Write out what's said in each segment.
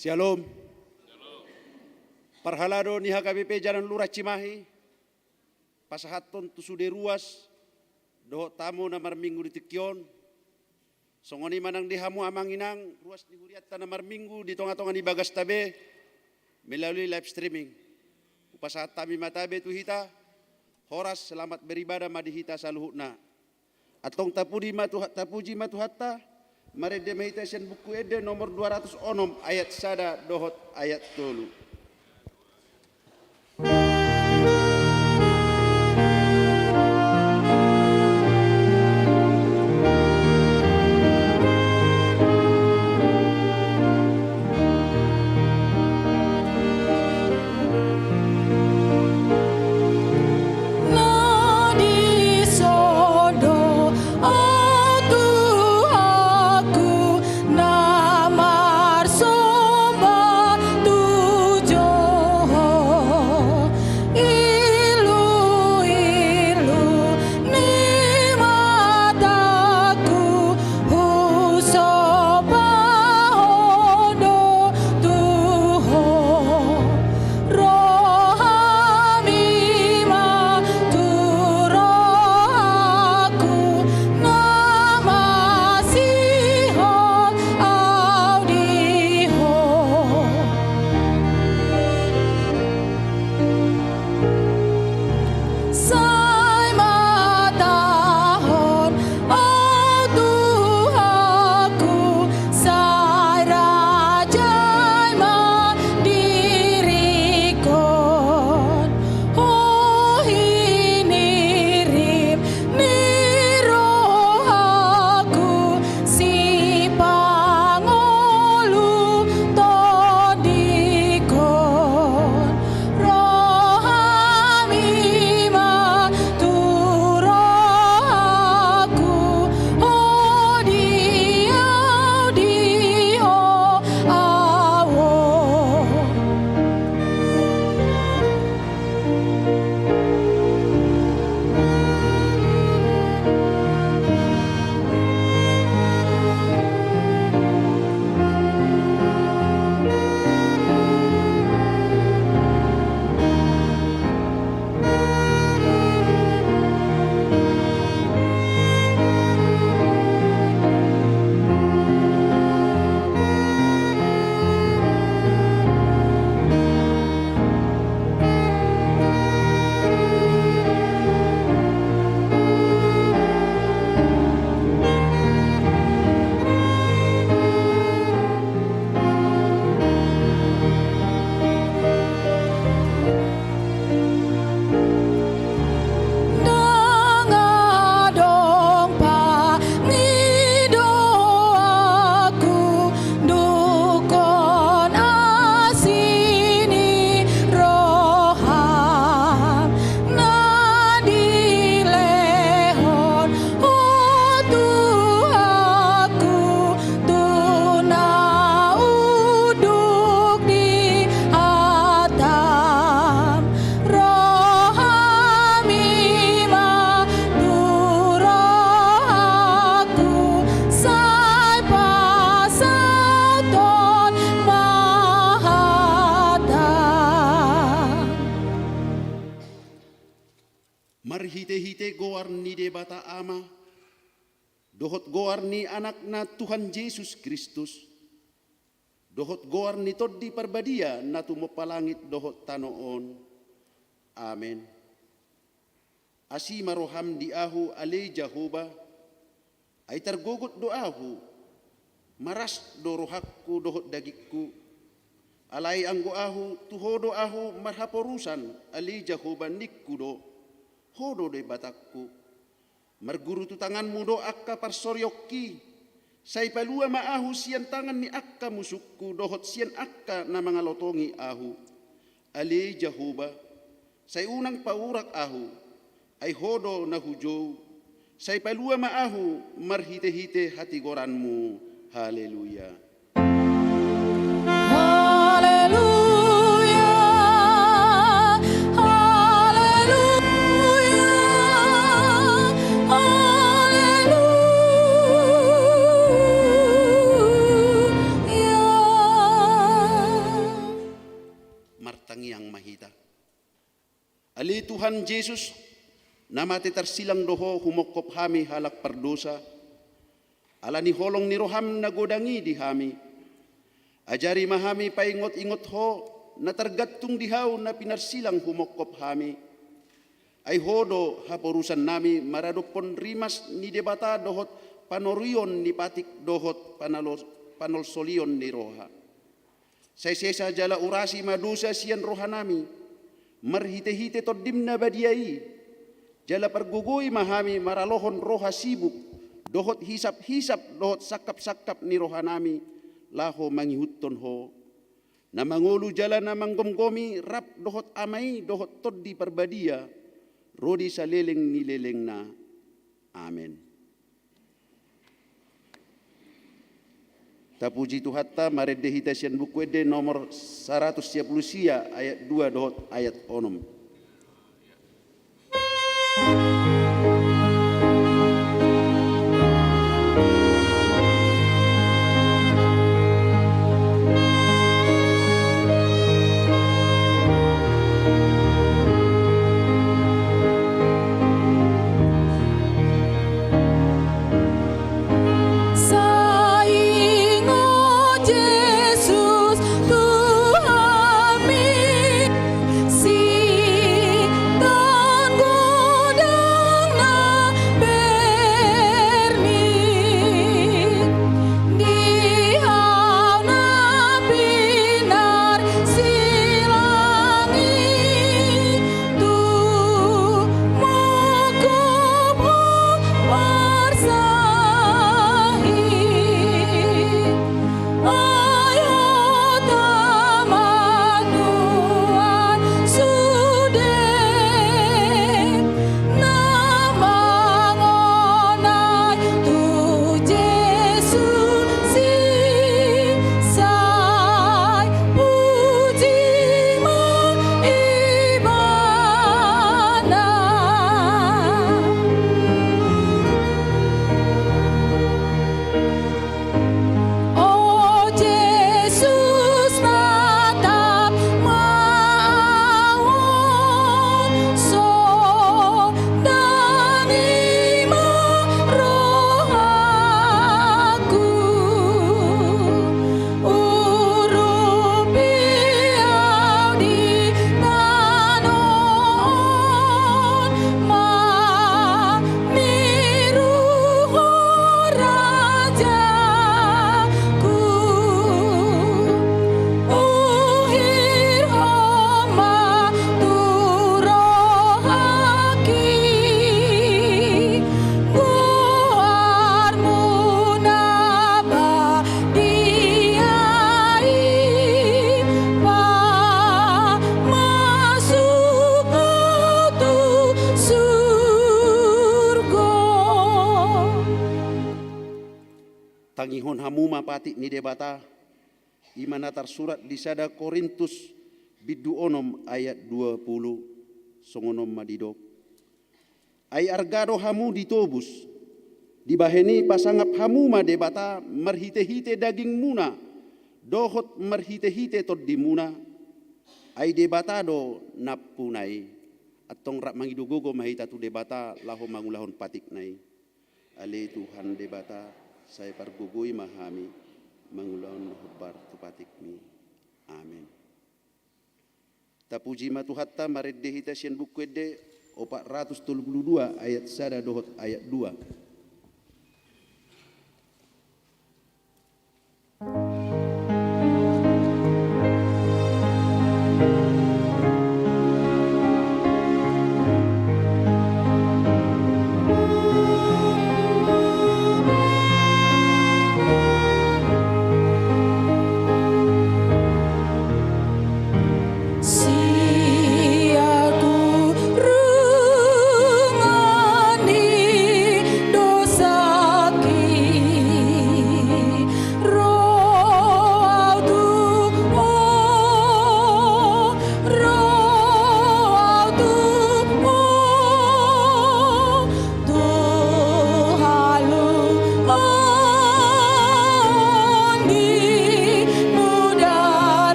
Shalom. Parhalado ni HKBP Jalan Lurah Cimahi. Pasahaton tusude ruas. Doho tamu namar minggu di Tikyon. Songoni manang dihamu amanginang. Ruas di Huriata namar minggu di tonga-tonga di Bagas Tabe. Melalui live streaming. Upasahat tami matabe tuhita. Horas selamat beribadah madihita saluhuna. Atong tapuji matuhatta. Mari demehita buku ede nomor 206 ayat sada dohot ayat tolu. Marhite-hite goar ni de bata ama, dohot goar ni anak na Tuhan Yesus Kristus, dohot goar ni toddi parbadia na tumopalangit dohot tanoon. Amen. Asi maroham di ahu ale Jehovah, ay targogot do ahu, maras do rohakku dohot dagikku, alay anggo ahu tuhodo ahu marhaporusan ale Jehovah nikkudo. Hodo de batakku, marguru tu tanganmu do akka parsoryoki, say palua maahu sian tangan ni akka musukku dohot sian akka na mga lotongi ahu. Ali Jehovah, say unang paurak ahu, ay hodo na hujo, say palua maahu marhite-hite hatigoranmu. Haleluya. tangiang mahita. Ali Tuhan Yesus, namati tersilang doho humokop hami halak perdosa, ala ni holong ni roham na godangi di hami. Ajari mahami paingot-ingot ho, na tergantung dihaw na pinarsilang humokop hami. Ay hodo haporusan nami maradopon rimas ni debata dohot panorion ni patik dohot panolsolion ni roha. Say-sesa jala urasi madusa sian roha nami, marhite-hite todim na badiai, jala pergugoy mahami maralohon roha sibuk, dohot hisap-hisap dohot sakap-sakap ni roha nami, laho mangihuton ho, na mangulu jala na manggomgomi rap dohot amai dohot toddi perbadia, rodi sa leleng ni leleng na. Amen. Tapuji Tuhatta maredehita sian buku ede nomor 110 sia ayat 2 dohot ayat onom. Tangihon hamuma pati ni debata imana tersurat di sada Korintus bidu onom ayat 20 songonom madidok. Ay argado hamu ditobus dibaheni pasangap hamuma debata merhite-hite daging muna dohot merhite-hite tod di muna ay debata do napunay atong rak mangidugogo mahita tu debata laho mangulahon patik nai. Ale Tuhan debata saya pargugui mahami mangulahon hubar tu patik mi. Amin. Tapuji matuhatta mareddehita sian buku ede 432 ayat sada dohot ayat 2.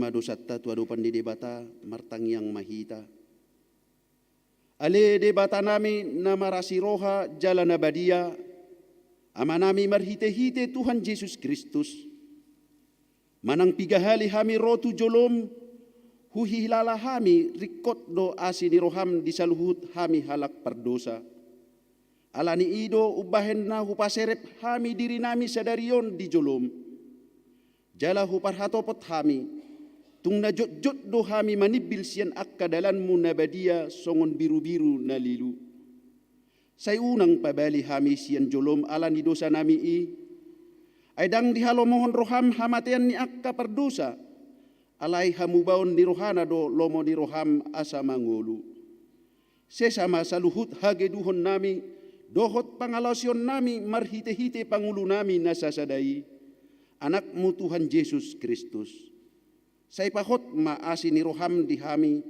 madosatta tu adupan di debata martang yang mahita. Ale debata nami na marasi roha jalan abadia, ama nami marhite-hite Tuhan Yesus Kristus. Manang pigahali hami rotu jolom, huhilala hami rikot do asini roham di saluhut hami halak perdosa. Alani ido ubahen na hupaserep hami diri nami sadarion di jolom. Jala huparhatopot hami, tung na jot-jot do hami manibil siyan akkadalanmu na badia songon biru-biru na lilu. Say unang pabali hami siyan jolom alani dosa nami ay dang dihalo mohon roham hamatian ni akka perdosa, alay hamubaon ni rohana do lomo ni roham asa mangulu. Sesama saluhut hageduhon nami, dohot pangalasyon nami marhite-hite pangulo nami nasasadai, anakmu Tuhan Yesus Kristus. Say pahot maasi ni roham di hami,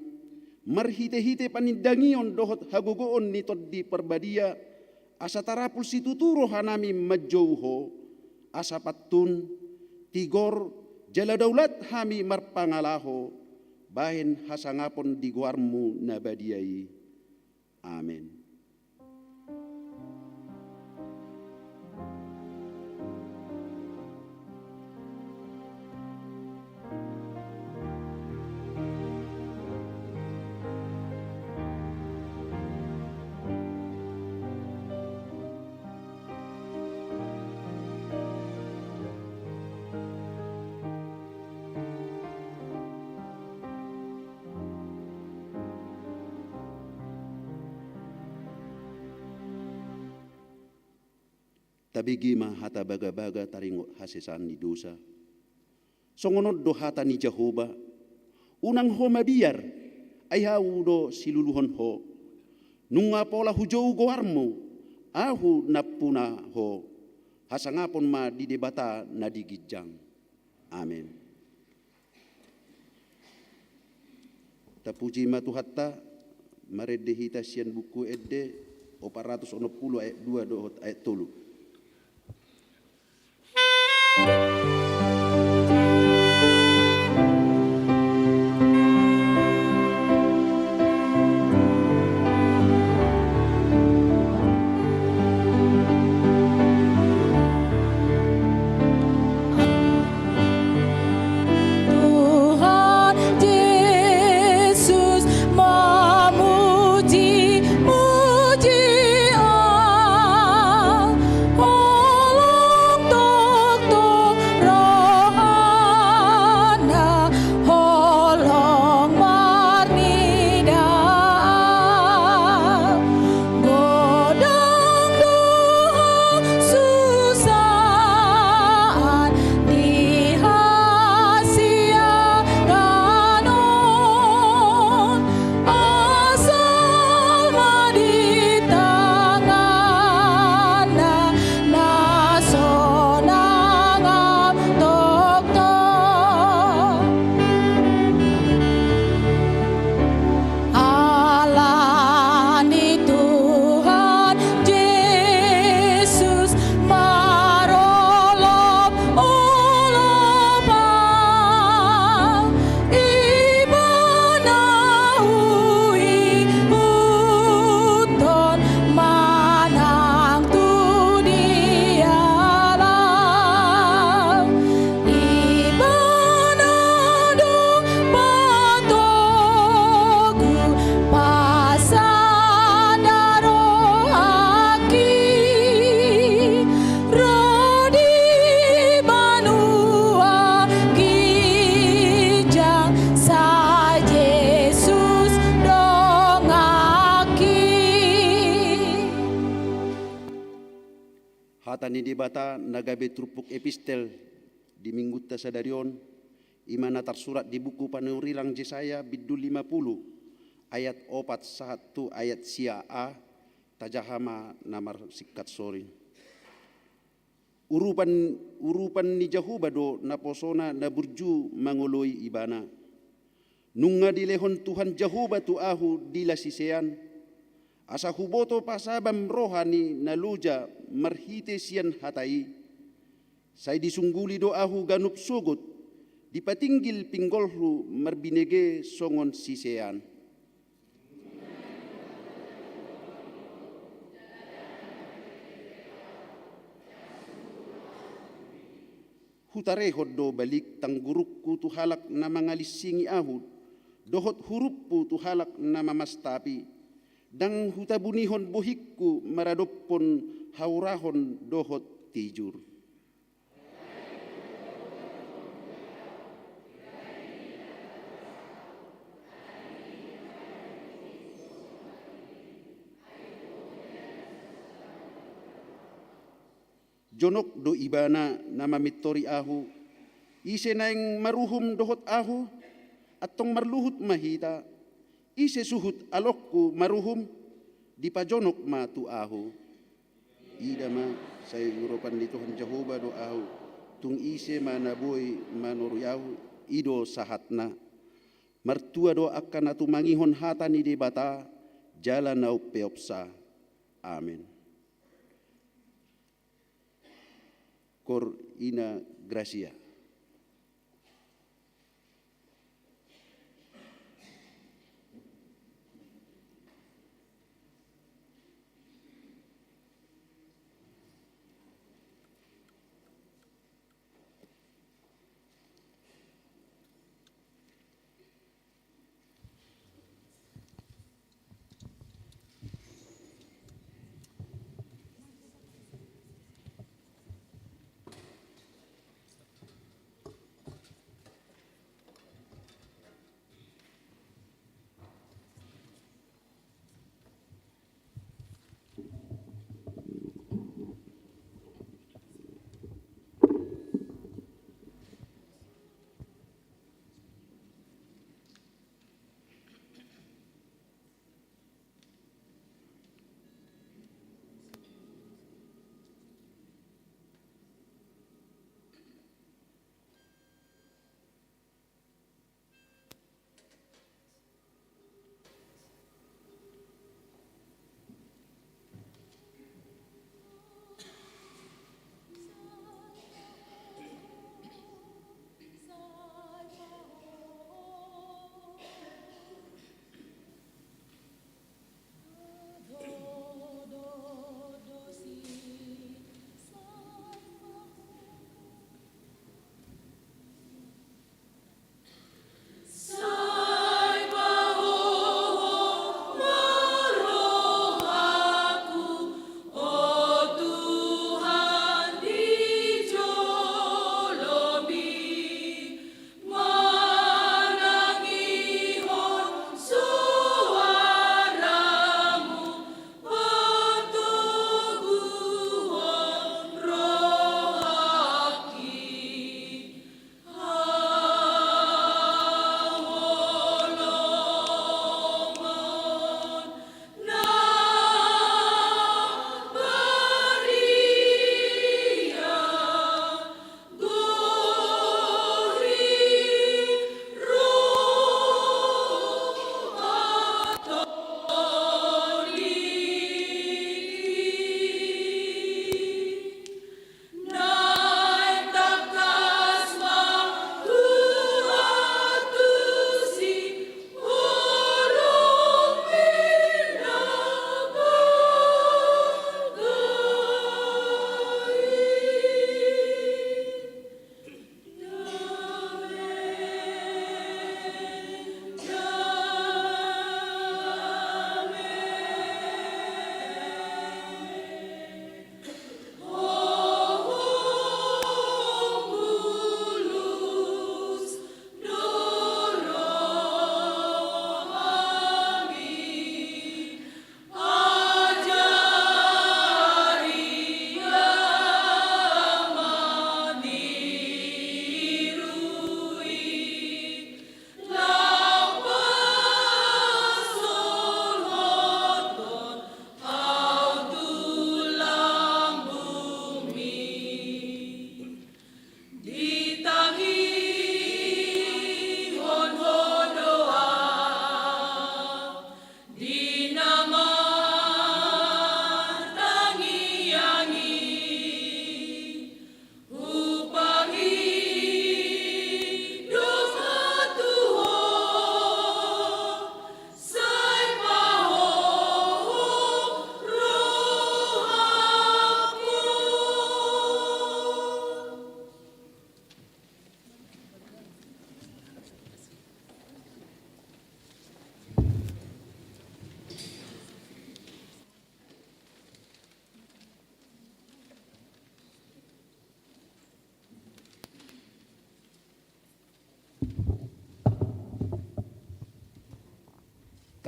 marhite-hite panindangion dohot hagugoon nitod di perbadia, asa tarapul situturo hanami majouho, asa patun, tigor, jala daulat hami marpangalaho, bahin hasangapon di guarmu nabadiai. Amin. Tabigi mahata baga-baga taringo hasesan ni dosa. Songonod do hata ni Jehovah, unang ho mabiar, ay haudo siluluhon ho. Nung nga pola hujou goarmo, ahu napuna ho, hasangapon ma didebata na digijang. Amen. Tapuji matuhatta, maredehita sian buku edde, 460 ayat 2 dohot ayat 3. Tani debata nagabe trupuk epistel di minggu tasadarion imana tersurat di buku panurilang Yesaya bidul 50 ayat 41 ayat sia a tajahama namar sikat sori. Urupan ni Jehovah do naposona na burju mangoloi ibana. Nunga dilehon Tuhan Jehovah tu ahu dilasisean. Asa huboto pasabam rohani naluja marhite sian hatai. Say disungguli do ahu ganup sugot Dipatinggil pinggolhu marbinege songon sisean. Hutarehod do balik tang gurukku tu halak na mangalisingi ahud, dohot huruppu tu halak na mamastapi, dang hutabunihon bohikku maradopon haurahon dohot tijur. Jonok do ibana na mamitori ahu, ise naing maruhum dohot ahu, atong marluhut mahita, ise suhut alokku maruhum, di pajonok ma tu ahu. Ida ma sa Europan di Tuhan Jehovah do ahu, tung ise manaboy manoriyahu, ido sahatna. Martua do akan atu mangihon hata ni de bata, jalan nau peopsa. Amin. Cor ina gracia.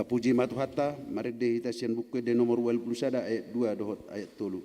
Tapuji matu hatta, mari deh kita sian buku de nomor 21 ayat 2 dohot ayat 3.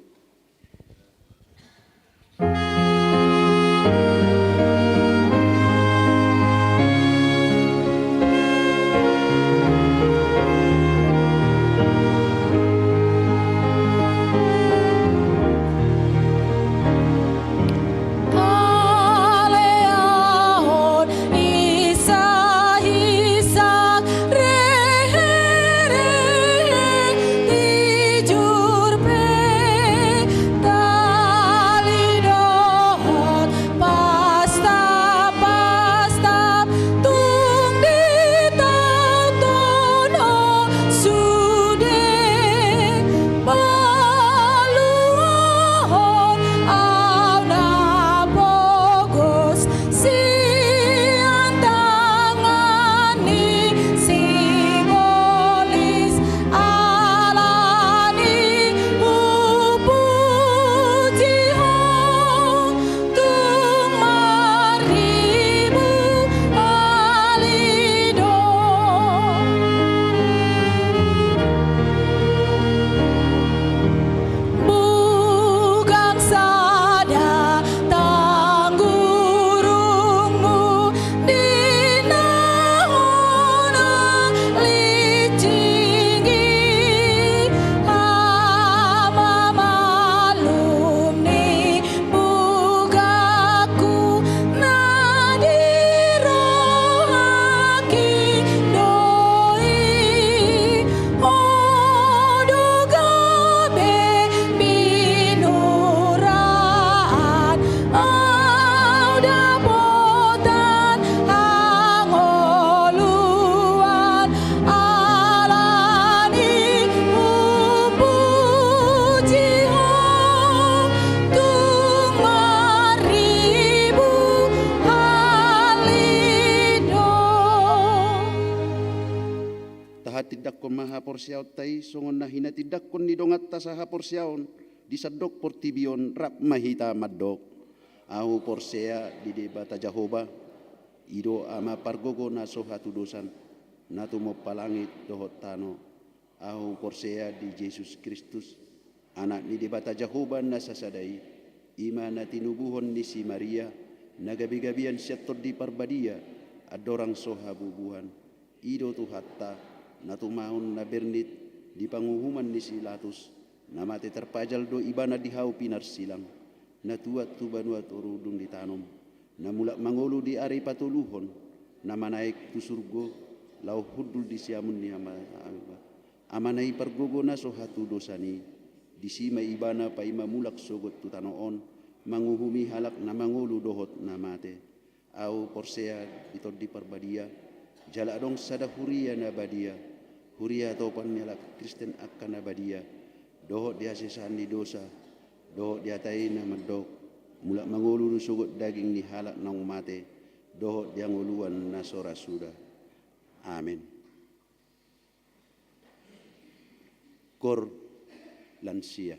Tidak kon maha porsiaw tay songon na hina tidak kon ni dongat ta saha porsiaon disadok portibion rap mahita madok au porsea di debata Jahoba ido ama pargogo na sohatu dosan natu mo palangit dohot tano au porsea di Yesus Kristus anak ni debata Jahoba na sasadai ima na tinubuhon ni si Maria nagabi-gabian setor di parbadia adorang sohabubuhan ido tu hatta natumaon na bernit di panguhuman ni Silatus namate terpajal do ibana di hau pinar silang natuat tu banuat urudung ditanom namulak mangolu di ari patuluhon nama naik tu surgo lau hudul di siamun ni amanai pergogo na sohatu dosani di sima ibana pa ima mulak sogot tu tanoon manguhumi halak na mangolu dohot namate au porsea itod di parbadia jala dong sada huria na badia huria topan nyala Kristen akan abadia dohot dia sesan di dosa dohot dia tai na medok mulak mangulu sugut daging ni halak nang mate dohot dia nguluan nasora sudah amin kor lansia.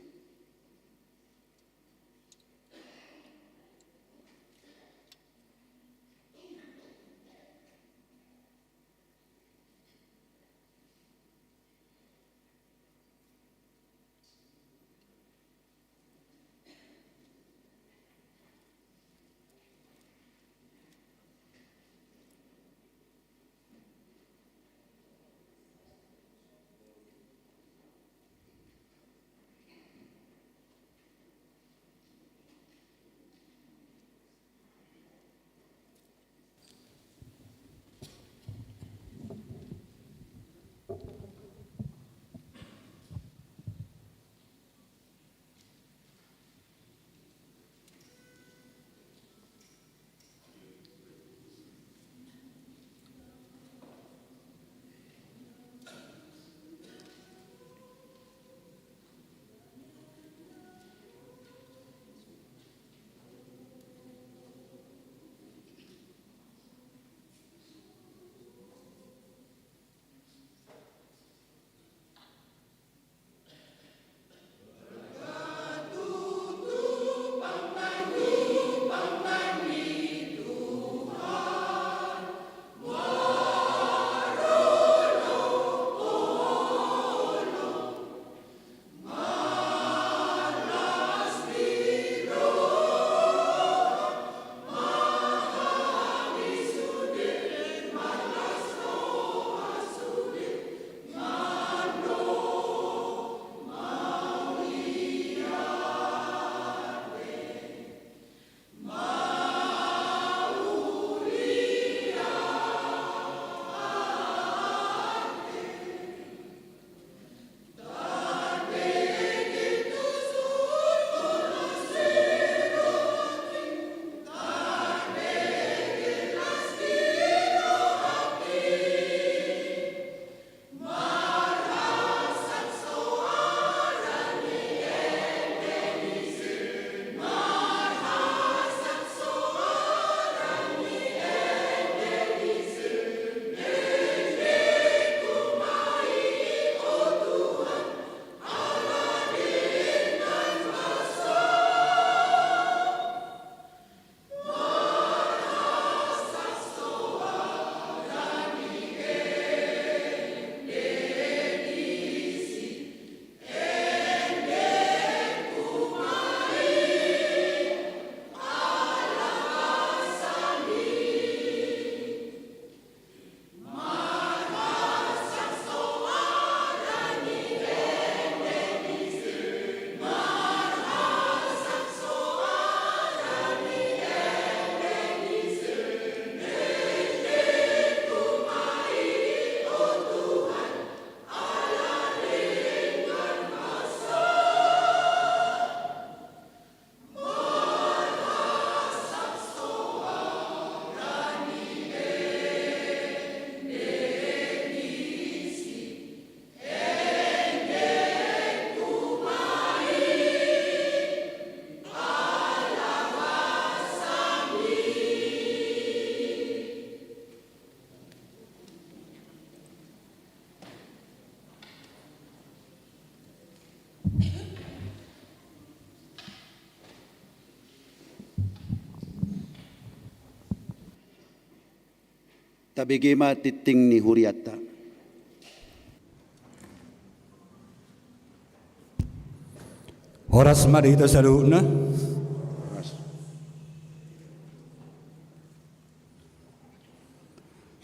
tabegema titing ni huriata. Horas mari ita saluna.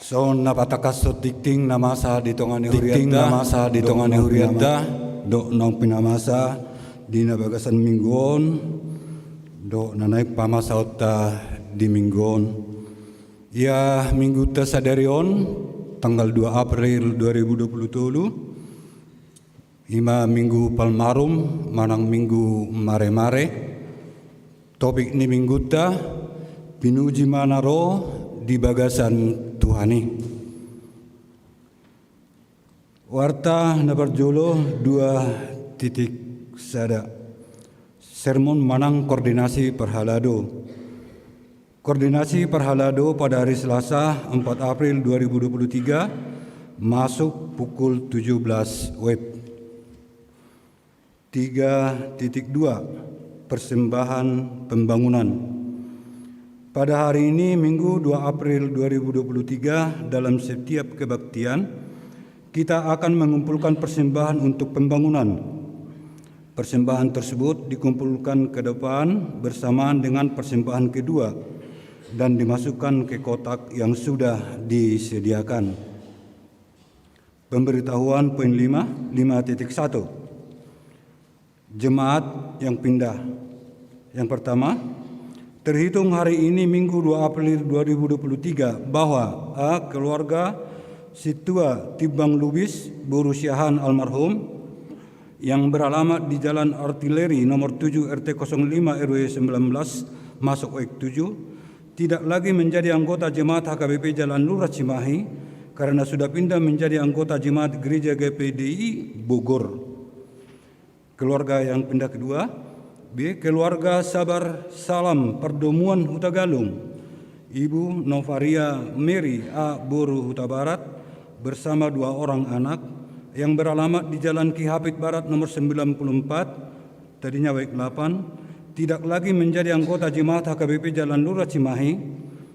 So napatakas so tikting namasa di tongani huriata. Tikting namasa di tongani huriata. Do nang pinamasa di nabagasan mingguon. Do nanaik pamasa ota di mingguon. Ya minggu tasadarion tanggal 2 April 2027. Ima minggu palmarum manang minggu mare-mare. Topik ni minggu ta pinuji manaro di bagasan Tuhani. Warta na berjolo 2.1 sermon manang koordinasi perhalado. Koordinasi perhalado pada hari Selasa 4 April 2023 masuk pukul 17 WIB. 3.2 Persembahan pembangunan. Pada hari ini Minggu 2 April 2023 dalam setiap kebaktian kita akan mengumpulkan persembahan untuk pembangunan. Persembahan tersebut dikumpulkan ke depan bersamaan dengan persembahan kedua dan dimasukkan ke kotak yang sudah disediakan. Pemberitahuan poin 5.1 Jemaat yang pindah. Yang pertama, terhitung hari ini Minggu 2 April 2023 bahwa A. Keluarga Situa Tibang Lubis berusiahan almarhum yang beralamat di Jalan Artileri nomor 7 RT 05 RW 19 masuk WIK 7 tidak lagi menjadi anggota Jemaat HKBP Jalan Lurah Cimahi karena sudah pindah menjadi anggota Jemaat Gereja GPDI Bogor. Keluarga yang pindah kedua, B. Keluarga Sabar Salam Perdomuan Huta Galung, Ibu Novaria Mary A. Boru Huta Barat bersama 2 orang anak yang beralamat di Jalan Ki Hapit Barat nomor 94, tadinya WIK 8, tidak lagi menjadi anggota Jemaat HKBP Jalan Lurah Cimahi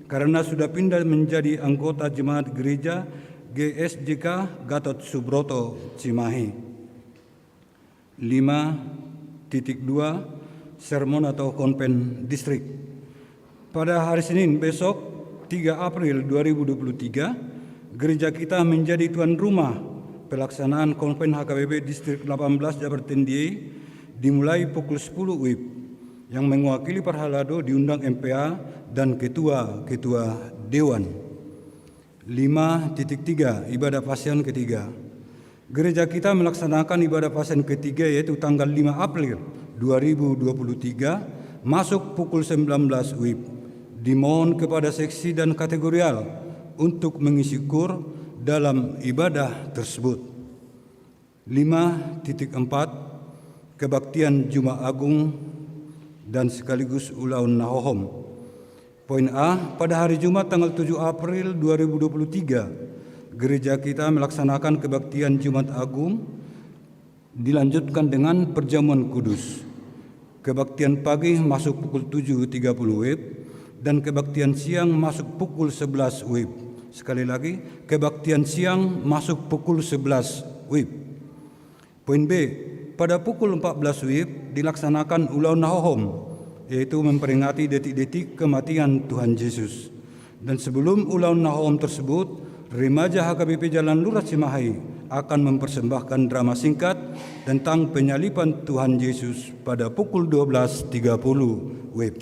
karena sudah pindah menjadi anggota Jemaat Gereja GSJK Gatot Subroto Cimahi. 5.2 Sermon atau Konven Distrik. Pada hari Senin besok 3 April 2023 gereja kita menjadi tuan rumah pelaksanaan Konven HKBP Distrik 18 Jabar Tendiai dimulai pukul 10 WIB yang mewakili Perhalado diundang MPA dan ketua-ketua Dewan. 5.3 Ibadah Pasien ketiga. Gereja kita melaksanakan ibadah pasien ketiga yaitu tanggal 5 April 2023 masuk pukul 19 WIB. Dimohon kepada seksi dan kategorial untuk mengisi kur dalam ibadah tersebut. 5.4 Kebaktian Jumat Agung dan sekaligus Ulaun Nahohom. Poin A, pada hari Jumat tanggal 7 April 2023 gereja kita melaksanakan kebaktian Jumat Agung dilanjutkan dengan perjamuan kudus. Kebaktian pagi masuk pukul 7.30 WIB dan kebaktian siang masuk pukul 11 WIB. Sekali lagi, kebaktian siang masuk pukul 11 WIB. Poin B, pada pukul 14 WIB dilaksanakan Ulau Nahohom, yaitu memperingati detik-detik kematian Tuhan Yesus. Dan sebelum Ulau Nahohom tersebut, Remaja HKBP Jalan Lurah Cimahi akan mempersembahkan drama singkat tentang penyaliban Tuhan Yesus pada pukul 12.30 WIB.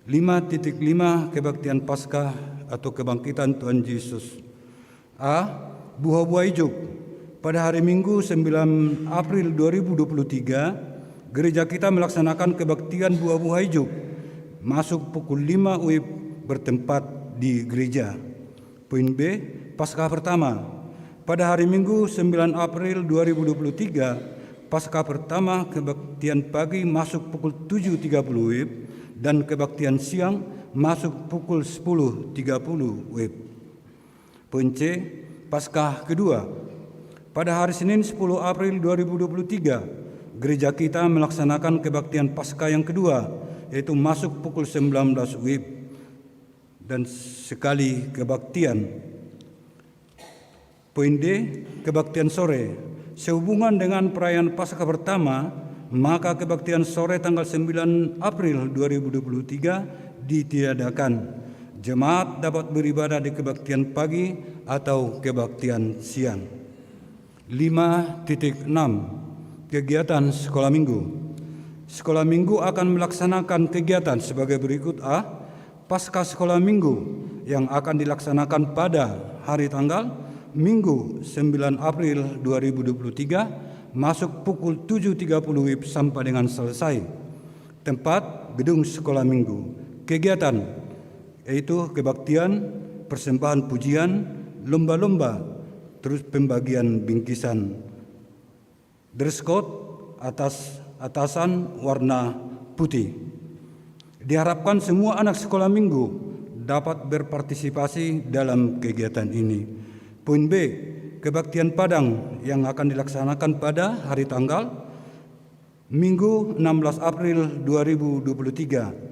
5.5 Kebaktian Paskah atau Kebangkitan Tuhan Yesus. A. Buah-buah Ijuk. Pada hari Minggu 9 April 2023, gereja kita melaksanakan kebaktian buah-buah Ijuk. Masuk pukul 5 WIB bertempat di gereja. Poin B, Paskah pertama. Pada hari Minggu 9 April 2023, Paskah pertama kebaktian pagi masuk pukul 7.30 WIB dan kebaktian siang masuk pukul 10.30 WIB. Poin C, Paskah kedua. Pada hari Senin 10 April 2023, gereja kita melaksanakan kebaktian Paskah yang kedua, yaitu masuk pukul 19 WIB. dan sekali kebaktian. Poin D, kebaktian sore. Sehubungan dengan perayaan Paskah pertama, maka kebaktian sore tanggal 9 April 2023 ditiadakan. Jemaat dapat beribadah di kebaktian pagi atau kebaktian siang. 5.6 Kegiatan sekolah minggu. Sekolah minggu akan melaksanakan kegiatan sebagai berikut. A. Paskah sekolah minggu yang akan dilaksanakan pada hari tanggal Minggu 9 April 2023 masuk pukul 7.30 WIB sampai dengan selesai. Tempat gedung sekolah minggu. Kegiatan yaitu kebaktian, persembahan pujian, lomba-lomba, terus pembagian bingkisan. Dress code atasan warna putih. Diharapkan semua anak sekolah minggu dapat berpartisipasi dalam kegiatan ini. Poin B, kebaktian Padang yang akan dilaksanakan pada hari tanggal Minggu 16 April 2023.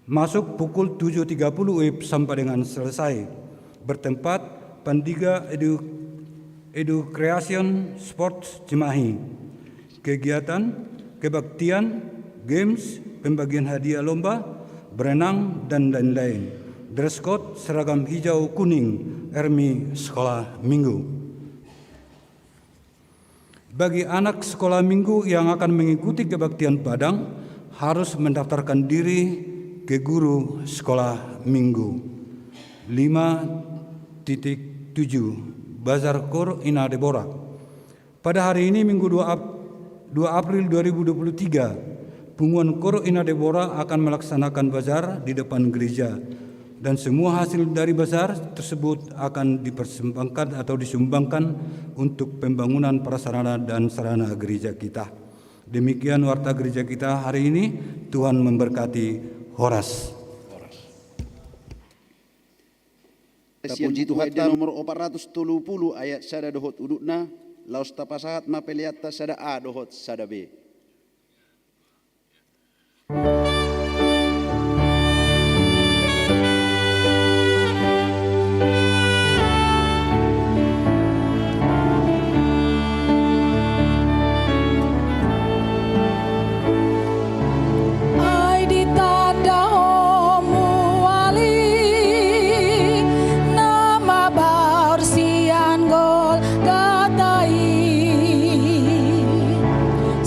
Masuk pukul 7.30 WIB sampai dengan selesai. Bertempat Pandiga Creation Sports Cimahi. Kegiatan, kebaktian, games, pembagian hadiah lomba, berenang, dan lain-lain. Dress code seragam hijau kuning, Ermi sekolah minggu. Bagi anak sekolah minggu yang akan mengikuti kebaktian Padang harus mendaftarkan diri ke guru sekolah minggu. 5.7 Bazar Kor Ina Deborah. Pada hari ini Minggu 2 April 2023, Punggungan Kor Ina Deborah akan melaksanakan bazar di depan gereja dan semua hasil dari bazar tersebut akan dipersembahkan atau disumbangkan untuk pembangunan prasarana dan sarana gereja kita. Demikian warta gereja kita hari ini. Tuhan memberkati. Horas. Puji Tuhan nomor 430 ayat sada dohot udukna laos tapasahat mapeliatta sada A dohot sada B.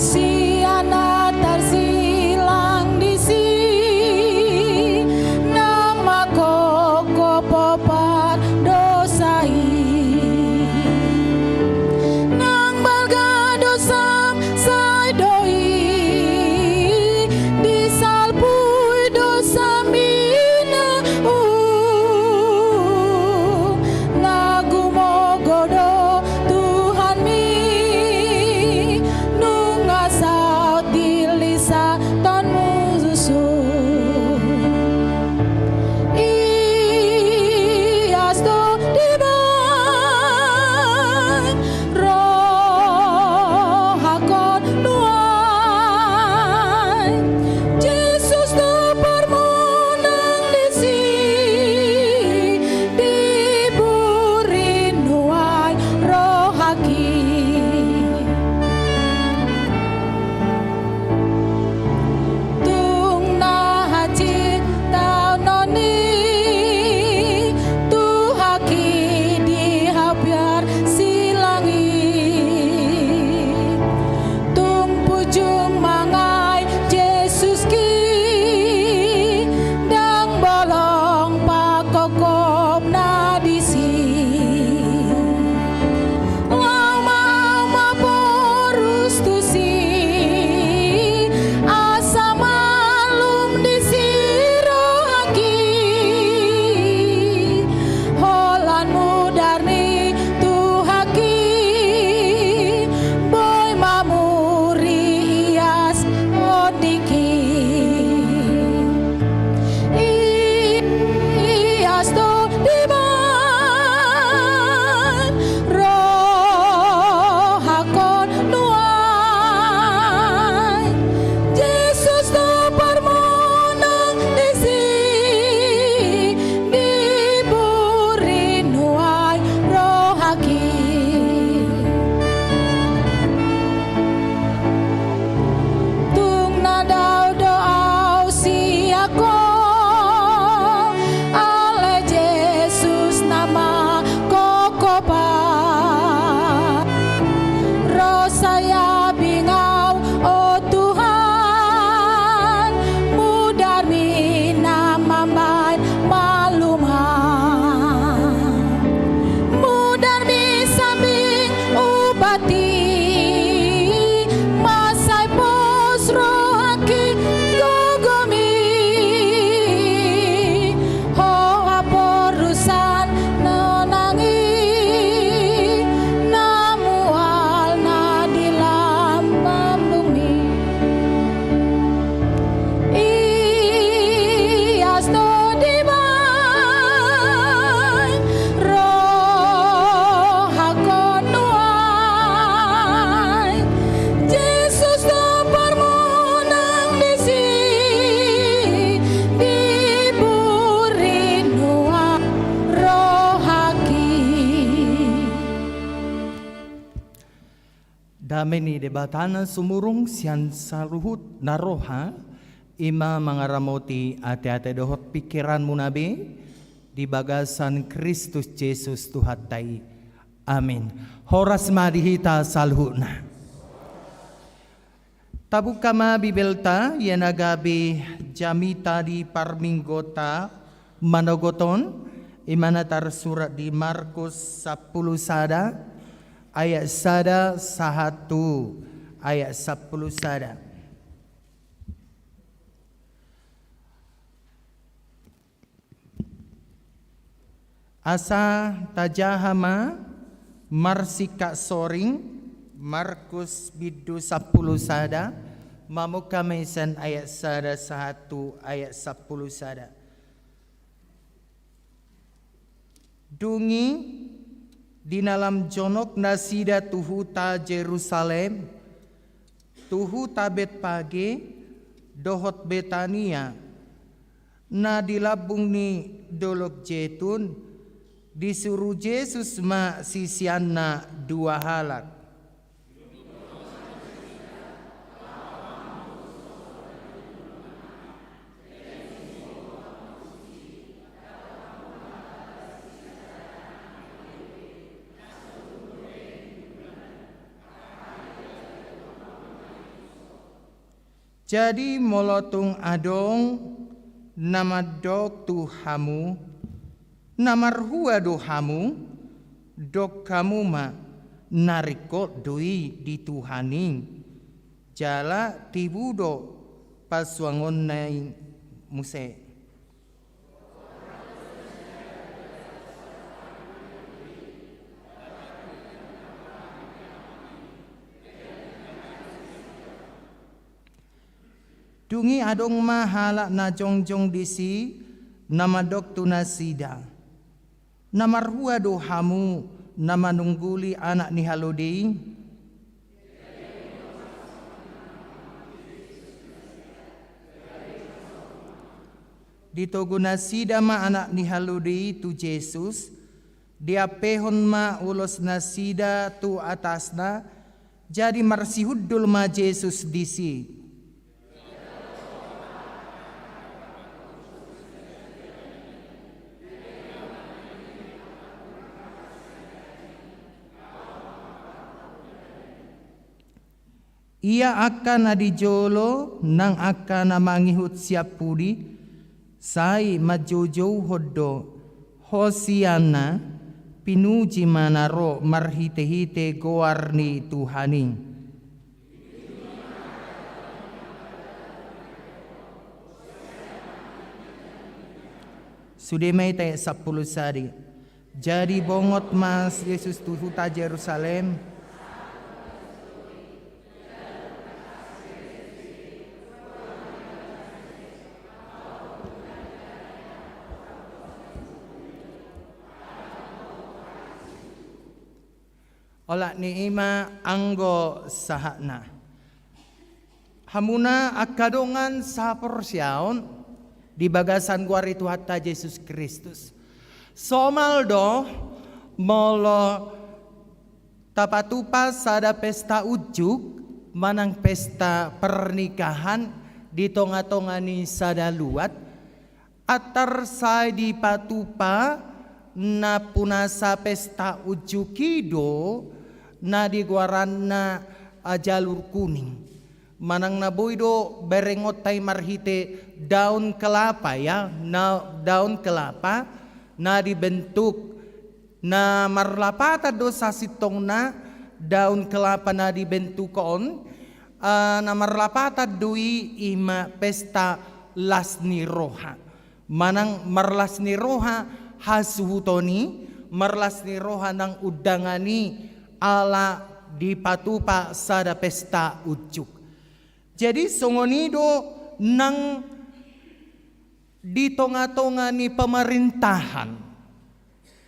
See Dami ni debatana sumurung sian saruhut naroha ima mangaramoti ate-ate dohot pikiranmu nabi di bagasan Kristus Yesus Tuhan tai. Amin. Horas madihita salhuna. Tabukama bibelta yanagabi jamita di parminggota manogoton imanatar surat di Markus 10 sada ayat sada 1 ayat 10 sada. Asa tajahama marsika soring Markus bidu 10 sada mamuka mesan ayat sada 1 ayat 10 sada. Dungi di dalam jonok nasida tuhuta Jerusalem, tuhuta bet pagi, dohot Betania, na dilabung ni dolok jetun, disuruh Yesus ma sisianna dua halak. Jadi molotung adong nama dok tuhamu, nama rhua dohamu, dok kamu ma narikot doi di Tuhaning, jala tibudo paswangon nai muse. Dungi adong mahala na jongjong disi nama dok tunasida. Nama rhua dohamu nama nungguli anak ni halodei. Ditogunasida ma anak ni halodei tu Yesus. Dia pehon ma ulos nasida tu atasna. Jadi marsihudul ma Yesus disi. Ia akan adijolo nang akan mangihut siap pudi sai majojo hodo hosiana pinuji manaro marhite-hite goarni Tuhaning. Sudemai tay 10 sari. Jadi bongot mas Yesus tuhuta Jerusalem. Ola ni ima anggo sahakna. Hamuna akadongan sa porsyaon di bagasan guari Tuhatta Yesus Kristus. Somaldo molo tapatupa sada pesta ujuk manang pesta pernikahan di tonga-tongani sada luat atar sa di patupa na punasa pesta ujukido na diguaran na jalur kuning manang na boydo berengot tay marhite daun kelapa ya na daun kelapa na dibentuk na marlapata do sa sitong na daun kelapa na dibentukon na marlapata dui ima pesta lasni roha manang marlasni roha hasuhutoni marlasni roha nang udangani ala di patupa sada pesta ujuk. Jadi songonido nang di tonga-tonga ni pemerintahan.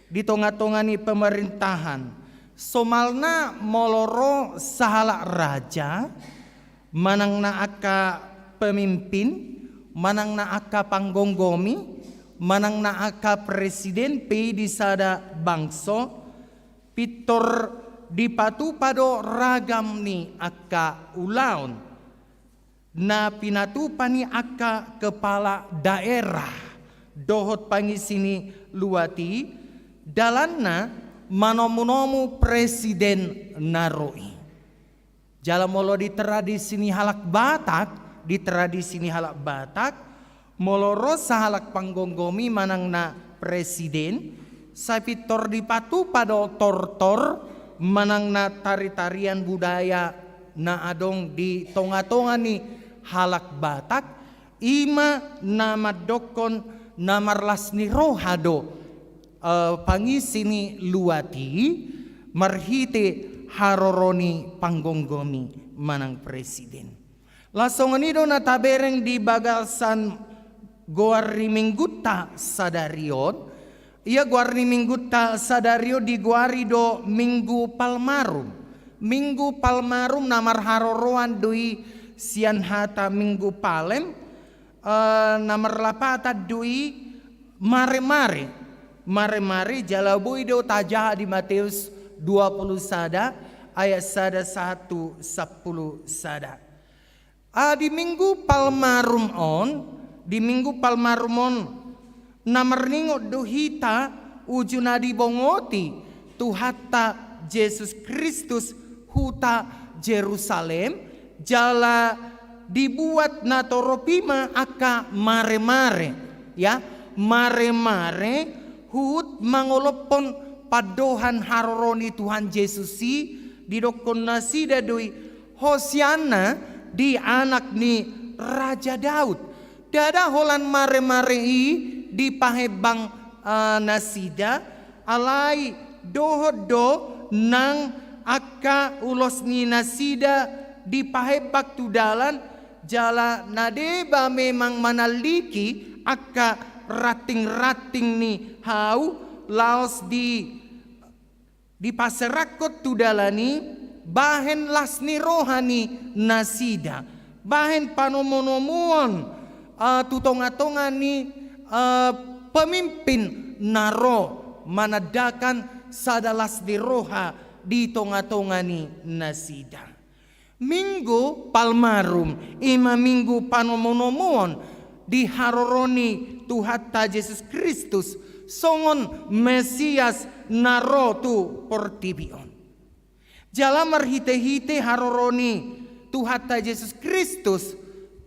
Di tonga-tonga ni pemerintahan. Somalna moloro sahala raja manang na aka pemimpin, manang na aka panggonggomi, manang na aka presiden pe di sada bangso, pitor dipatupado ragam ni akka ulaon na pinatupani akka kepala daerah dohot pangisini luati dalanna manomu presiden naroi. Jala molo di tradisi ni halak Batak, molo sa halak panggonggomi manang na presiden, sapitor dipatu pada tortor manang na tari-tarian budaya na adong di tonga-tonga ni halak Batak, ima nama dokon namarlas ni rohado pangisini luati marhite haroroni panggonggomi manang presiden. Lasongan ido na tabereng di bagasan guari mingguta sadarion. Ia guari mingguta sadario di guari do Minggu Palmarum. Minggu Palmarum namar haroroan dui sian hata Minggu Palem. Namar lapata dui mare-mare. Mare-mare jalabui do tajah di Matius 20 sada ayat sada 1 10 sada. Di Minggu Palmarum on namarningo dohita ujuna di bongoti tuhata Yesus Kristus huta Jerusalem jala dibuat natoropima aka mare-mare ya mare-mare hut mangolopon padohan haroroni Tuhan Yesus si didokon nasida doi Hosiana di anak ni Raja Daud. Dada holan mare-mare di pahebang nasida alai dohodo nang aka ulos ni nasida di pahebak tudalan jala nadeba memang manaliki aka rating-rating ni hau laos di paserakot tudalani bahen lasni rohani nasida bahen panomonomuon tutonga-tonga ni pemimpin naro manadakan sadalas di roha di tonga-tonga ni nasida. Minggu Palmarum ima minggu panomonomuon di haroroni Tuhata Yesus Kristus songon Mesias naro tu portibion. Jala marhite-hite haroroni Tuhata Yesus Kristus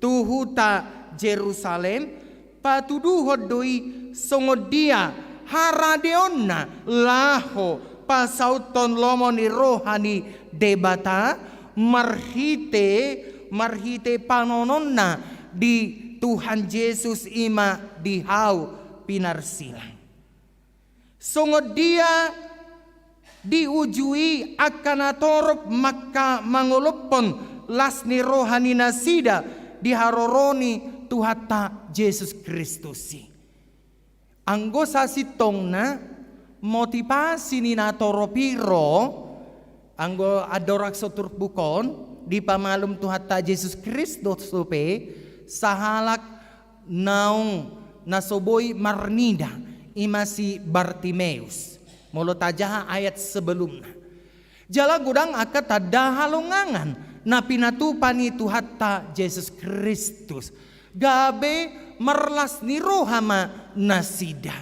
tuhuta Jerusalem patuduhod doi songodia haradeonna laho pasauton lomoni rohani debata marhite panononna di Tuhan Yesus ima dihau pinarsilang. Songodia diujui akan atorop maka mangolopon lasni rohani nasida diharoroni Tuhata Yesus Kristus. Anggo sasitongna motivasi ni natoropiro anggo adorak sotur bukon di pamalum Tuhata Yesus Kristus supe sahalak naung nasoboy marnida imasi Bartimeus molo tajaha ayat sebelumnya jala gudang akat tada halongangan na pinatupani Tuhata Yesus Kristus gabe merlas ni rohama nasida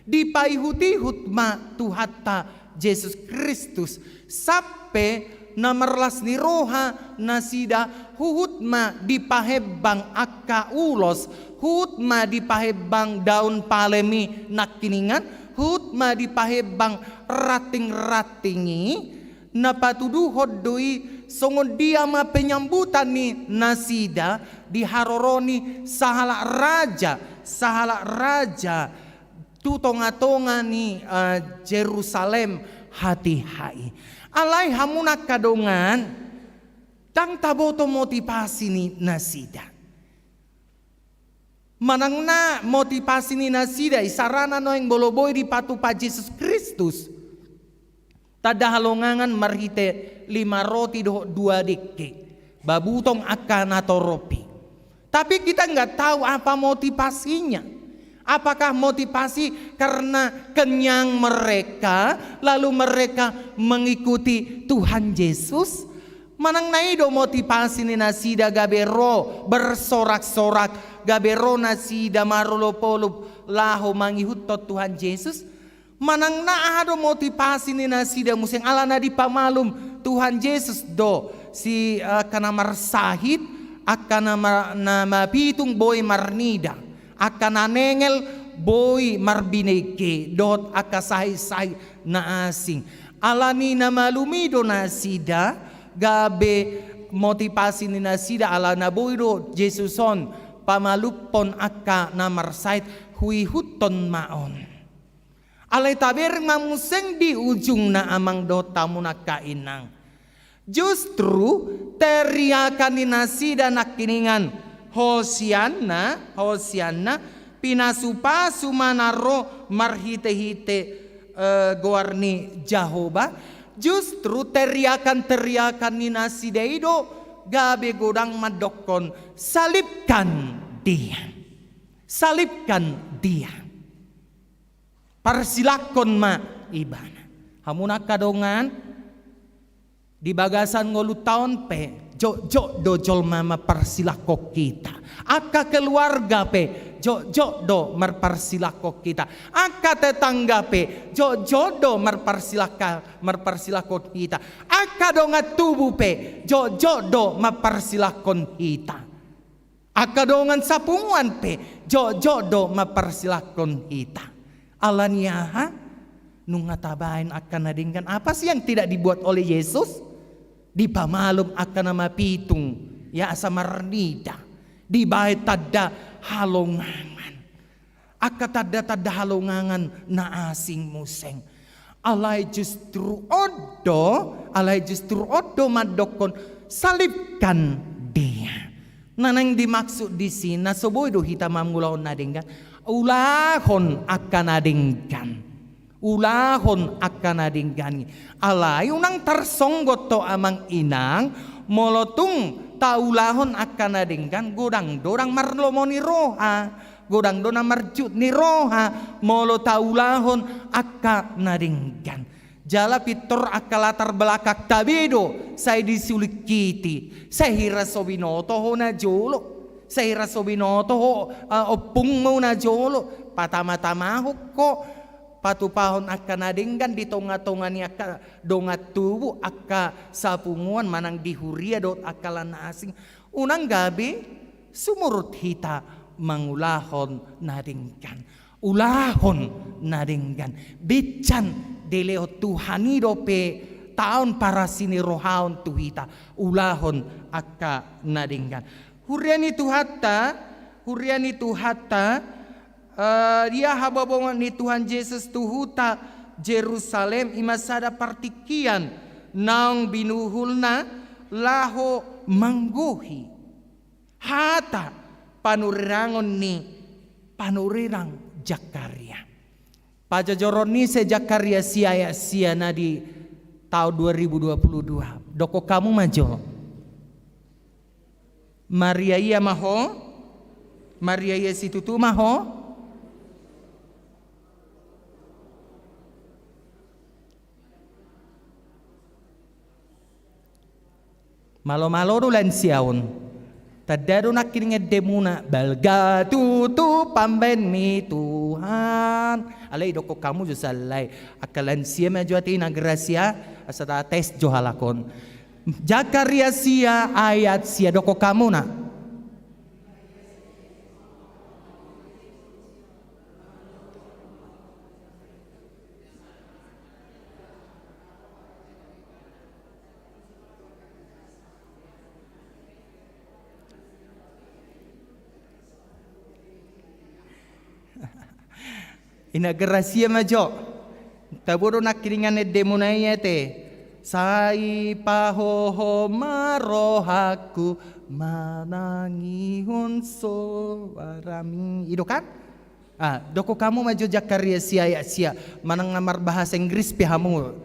dipaihut-ihut ma Tuhata Yesus Kristus sampai na merlas ni roha nasida huhut ma dipahebang akka ulos hut ma dipahebang daun palemi nakiningan hut ma dipahebang rating-ratingi napatuduhod doi songon dia ma penyambutan ni nasida diharoroni sahala raja tutonga-tonga ni Jerusalem hati-hai alai hamunak kadongan tang taboto motivasi ni nasida manang na motivasi ni nasida isarana no yang boloboy di patupa Yesus Kristus tada halongangan marhite 5 roti 2 deke babutong akan atoropi tapi kita nggak tahu apa motivasinya Apakah motivasi karena kenyang mereka, lalu mereka mengikuti Tuhan Yesus? Manang naido motivasi ni nasida gabero bersorak-sorak, gabero nasida marulopolo laho mangihutot Tuhan Yesus? Manang naado motivasi ni nasida museng ala na di pamalum Tuhan Yesus do si kana marsahit akana na mapitung boy marnida akana nengel boy marbineke dot akasahi-sahi na asing alani na malumido nasida gabe motivasi ni nasida ala na boy do Jesuson pamalupon akka na marsahit huihuton maon alay taber mamuseng di ujung na amang dota mo nakainang. Justru teriakan ni nasida nakiningan Hosianna pinasupa sumanaro marhite-hite goarni Jehovah. Justru teriakan ni nasida ido gabe godang madokon salibkan dia. Persilakon ma ibana. Hamuna kadongan di bagasan ngolu taon pe jok do jol mama persilako kita. Aka keluarga pe jok do merpersilako kita. Aka tetangga pe jok do merpersilako kita. Aka donga tubuh pe jok do merpersilakon kita. Aka dongan sapungan pe jok do merpersilakon kita. Alaniaha nungatabain akan nadingkan apa sih yang tidak dibuat oleh Yesus? Di pamalum akan nama pitung ya asa marnida di bae tada halongangan aka tada halongangan na asing museng alai justru odo madokon salibkan dia. Nanang dimaksud di sini soboy do hita mamulaon nadingkan ulahon akan adinggan alay unang tarsonggot to amang inang molotung taulahon akan adinggan godang dorang marlomo ni roha godang dona marjut ni roha molo taulahon akan adinggan jala pitor akalatar belakang tabido saya disulik kiti saya hira sobinoto hona jolo saya rasa binoto opung mo na jolo patama-tama ko patupahon akan adinggan di tonga-tonga ni aka dongat tubuh aka sapunguan manang dihuria dot akalan asing unang gabi sumurut hita mangulahon nadinggan bican deleo Tuhani dope taon para sini rohaon tuhita ulahon aka nadinggan huriani tuhata dia hababongan ni Tuhan Yesus tuhuta Jerusalem imasada partikian naong binuhulna laho mangguhi hata panurirang Jakaria pajajoron ni se Jakaria sia na di tahun 2022 doko kamu majo Maria iya maho, Maria iya situtu maho. Malo-malo dulan siaun. Tadado nakiringa demuna balga tutu pamben mi Tuhan. Alay doko kamu jo salay. Akalan siya medyo ati nagrasia asata tes jo halakon. Jakaria sia ayat sia doko kamu na. Inagrasia majo. Taburo nakiringan demunaya te. Sai pahoho marohaku manangihon soarami. Itu kan? Doko kamu maju Jakaria sia manang namar bahasa Inggris pihamu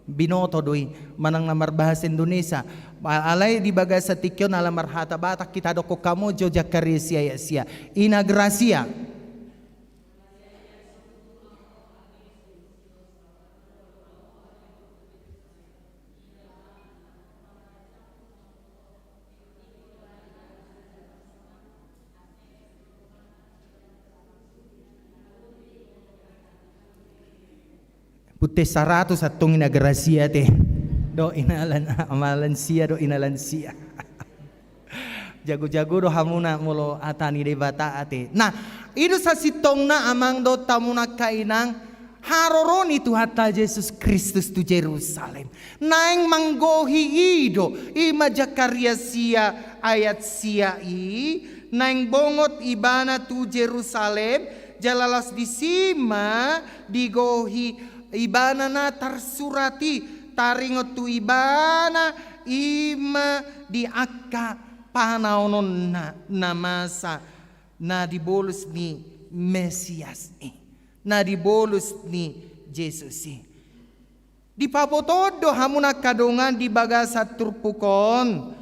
binoto doi manang namar bahasa Indonesia. Alay di bagasa tikyon alamar hata batak kita doko kamu jo Jakaria sia inagrasia. Putih 100 atong inagrasia teh. Do inalan amalan sia do inalan sia. Jago-jago do hamuna mulo atani de bata ate. Nah, itu sa sitongna amang do tamuna kainang haroroni tu hatta Yesus Kristus tu Jerusalem. Naing manggohi ido ima Jakaria sia ayat sia i naing bongot ibana tu Jerusalem jalalas disima digohi ibana na tersurati taringot tu ibana ima di akka panaunon na masa na dibolus ni Mesias na dibolus ni Jesus di papotodo hamuna kadongan di bagasa turpukon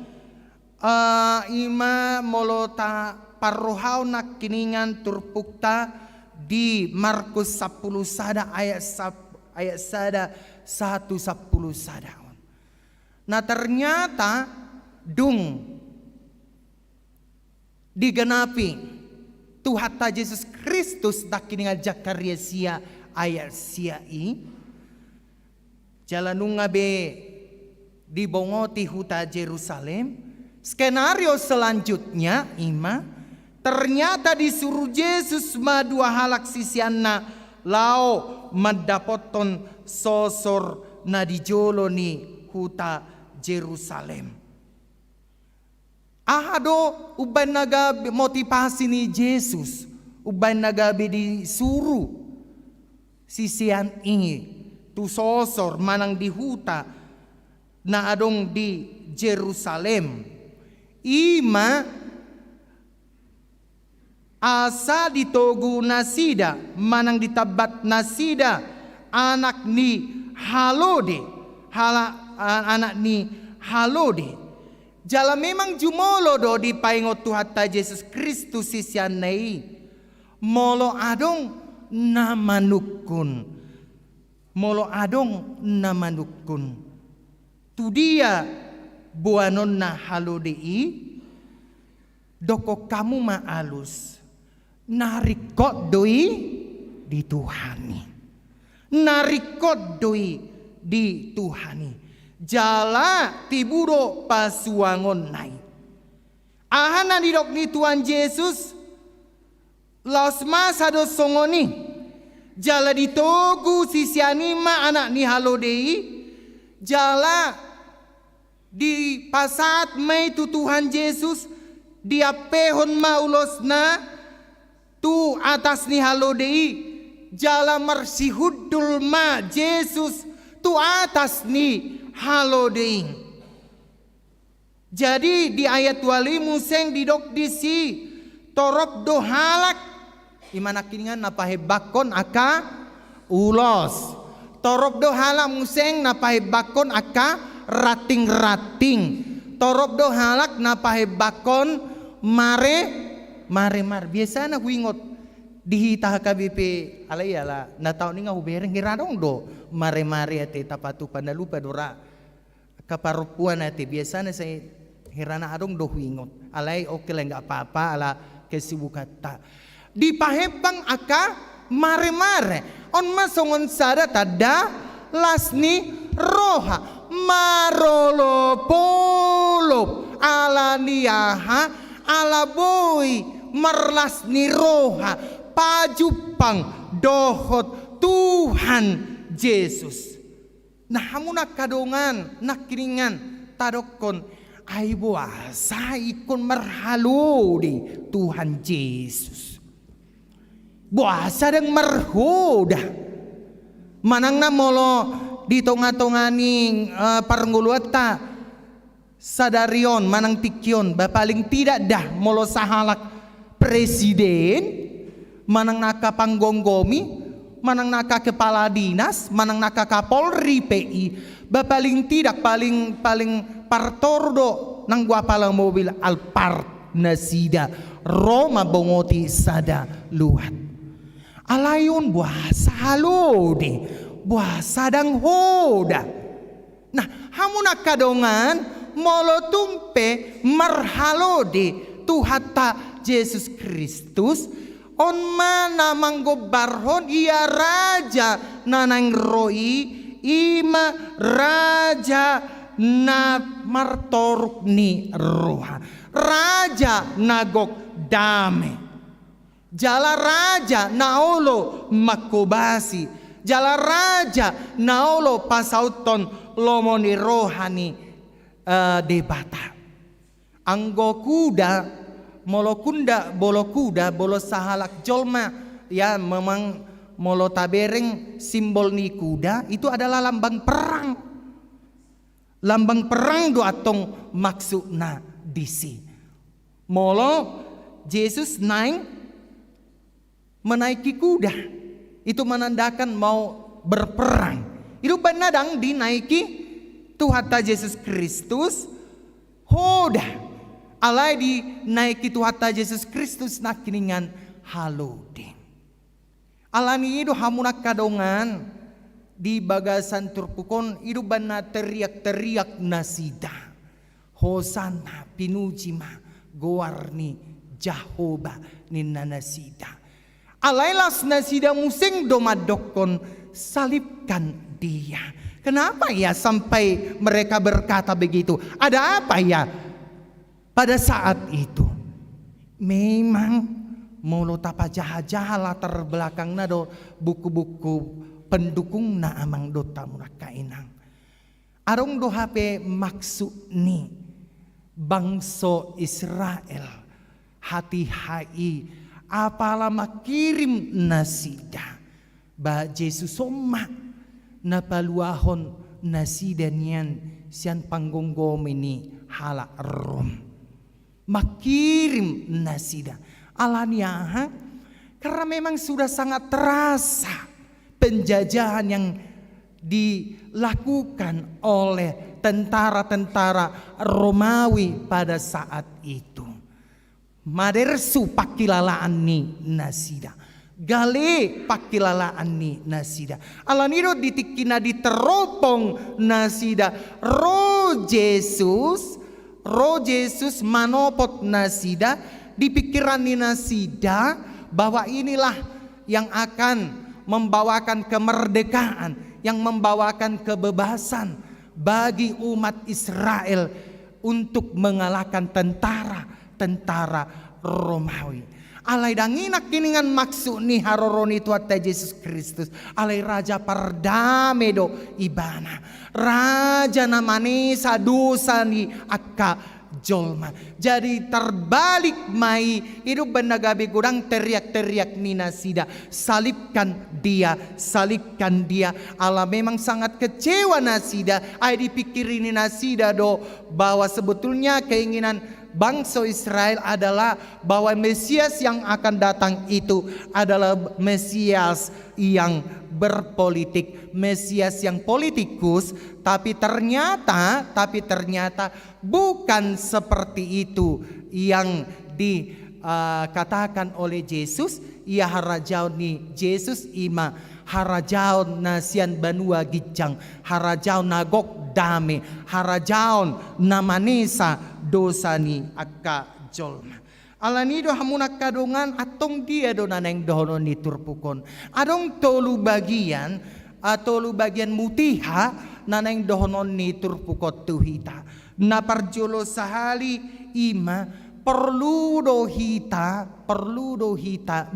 ima molota parrohaw na kiningan turpukta di Markus 10 sada ayat sada 1:10 sada. Nah ternyata dung digenapi Tuhan Yesus Kristus dakiningan Jakaria sia ayat sia i jalanung ngabe dibongoti huta Jerusalem. Skenario selanjutnya ima ternyata disuruh Yesus madua halak sisianna lao madapoton sosor na dijolo ni huta Jerusalem. Ahado uban nagabi motivasi ni Yesus uban nagabi disuruh sisian ini tu sosor manang di huta na adong di Jerusalem. Ima asa ditogu nasida manang ditabat nasida anak ni Halode anak ni Halode jala memang jumolo do di paingot Tuhan Yesus Kristus sisian nai molo adong namanukun tu dia buanon na Halode doko kamu maalus narikot doi di Tuhani narikot doi di Tuhani jala tiburo pasuangon nai ahana didok ni Tuhan Yesus los masa do songoni jala ditogu sisianima anak ni Halodei jala di pasat mai tu Tuhan Yesus dia pehon maulosna tu atas ni Halodei jala marsihudul ma Yesus tu atas ni Halodei. Jadi di ayat wali museng didok disi torop do halak imana kiningan napahebakon aka ulos torop do halak museng napahebakon aka rating-rating torop do halak napahebakon mare biasa na huingot dihita KBP alayala na taon ni nga hubereng hiradong do mare ate tapatu pandalupa dora kaparupuan ate biasa na sa hirana adong do huingot alay okay lang apa-apa ala kesibukata dipahebang aka mare on masongon sada tada lasni roha marolo polo ala niyaha ala boy marlas ni roha pajupang dohot Tuhan Yesus. Nah hamuna kadongan nakiringan tadokon ay buasa ikon marhalo di Tuhan Yesus. Buasa dang marhoda manang na molo di tonga-tonganing parnguluata sadarion manang tikyon paling tidak dah molo sahalak presiden manang nakapanggonggomi manang naka kepala dinas manang naka kapolri PI paling tidak paling partordo nang gua palang mobil Alphard nasida Roma bongoti sada luat alayon buasa halode buasa dang hoda. Nah hamuna kadongan molo tumpe marhalode tu hatta Yesus Kristus on mana manggobarhon ia raja nanang roi ima raja na martoruk ni roha, raja nagok dame, jala raja naolo makobasi, jala raja naolo pasauton lomoni rohani debata. Anggo kuda molo kunda bolo kuda bolo sahalak jolma, ya memang molo tabereng simbol ni kuda itu adalah lambang perang. Lambang perang do atong maksudna disi. Molo Yesus menaiki kuda. Itu menandakan mau berperang. Itu benadang dinaiki Tuhan Yesus Kristus hoda. Alai dinaiki Tuhan Yesus Kristus nakiningan halodin. Alani itu hamunak kadongan di bagasan turpukon itu bana teriak-teriak nasida. Hosana pinujima goarni Jehovah ninna nasida. Alailas nasida musing domadokon salibkan dia. Kenapa ya sampai mereka berkata begitu? Ada apa ya pada saat itu? Memang molo tapa jaha-jaha latar belakang nado buku-buku pendukung na amang dota munak kainang. Arong do hape maksud ni bangso Israel hati hai apalah makirim nasida ba Jesus somma na paluahon nasida niyan sian panggonggomi ni hala rom makirim nasida. Alania, karena memang sudah sangat terasa penjajahan yang dilakukan oleh tentara-tentara Romawi pada saat itu. Madersu pakilalaan ni nasida, gale pakilalaan ni nasida. Alaniro ditikina diteropong nasida. Roh Yesus manopot nasida. Di pikiran nasida bahwa inilah yang akan membawakan kemerdekaan, yang membawakan kebebasan bagi umat Israel untuk mengalahkan tentara Romawi. Alai danginak kiningan maksud ni haroroni tuata Yesus Kristus. Alai raja pardamedo ibana, raja namane sadosa ni akka jolma. Jadi terbalik mai hidup benagabe gudang teriak-teriak ni nasida, salibkan dia. Allah memang sangat kecewa nasida. Ai dipikirin nasida do bahwa sebetulnya keinginan bangsa Israel adalah bahwa Mesias yang akan datang itu adalah Mesias yang berpolitik, Mesias yang politikus, tapi ternyata bukan seperti itu yang dikatakan oleh Yesus. Ia harajaun ni Yesus ima harajaun nasian banua gijang, harajaun nagok dame, harajaun namanesa dosani akka jolma. Alani do hamunak kadongan atong dia do naneng dono ni turpukon. Adong tolu bagian mutiha naneng dono ni turpukot tuhita. Na parjolo sahali ima perlu do hita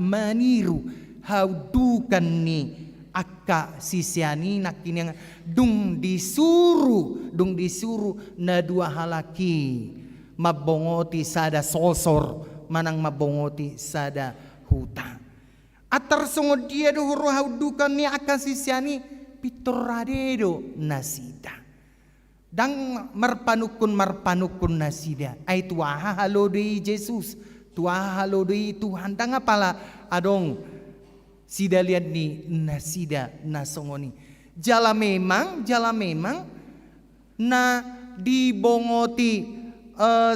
maniru haudukan ni akka sisiani nakini dung disuruh na dua halaki mabongoti sada sosor manang mabongoti sada huta. Atar sungod dia do huru haudukan ni akka sisiani pitoradedo nasida. Dang marpanukun nasida. Ay tuaha halo di Yesus, tuaha halo di Tuhan. Dang apala adong sida liat ni nasida nasongoni. Jala memang na dibongoti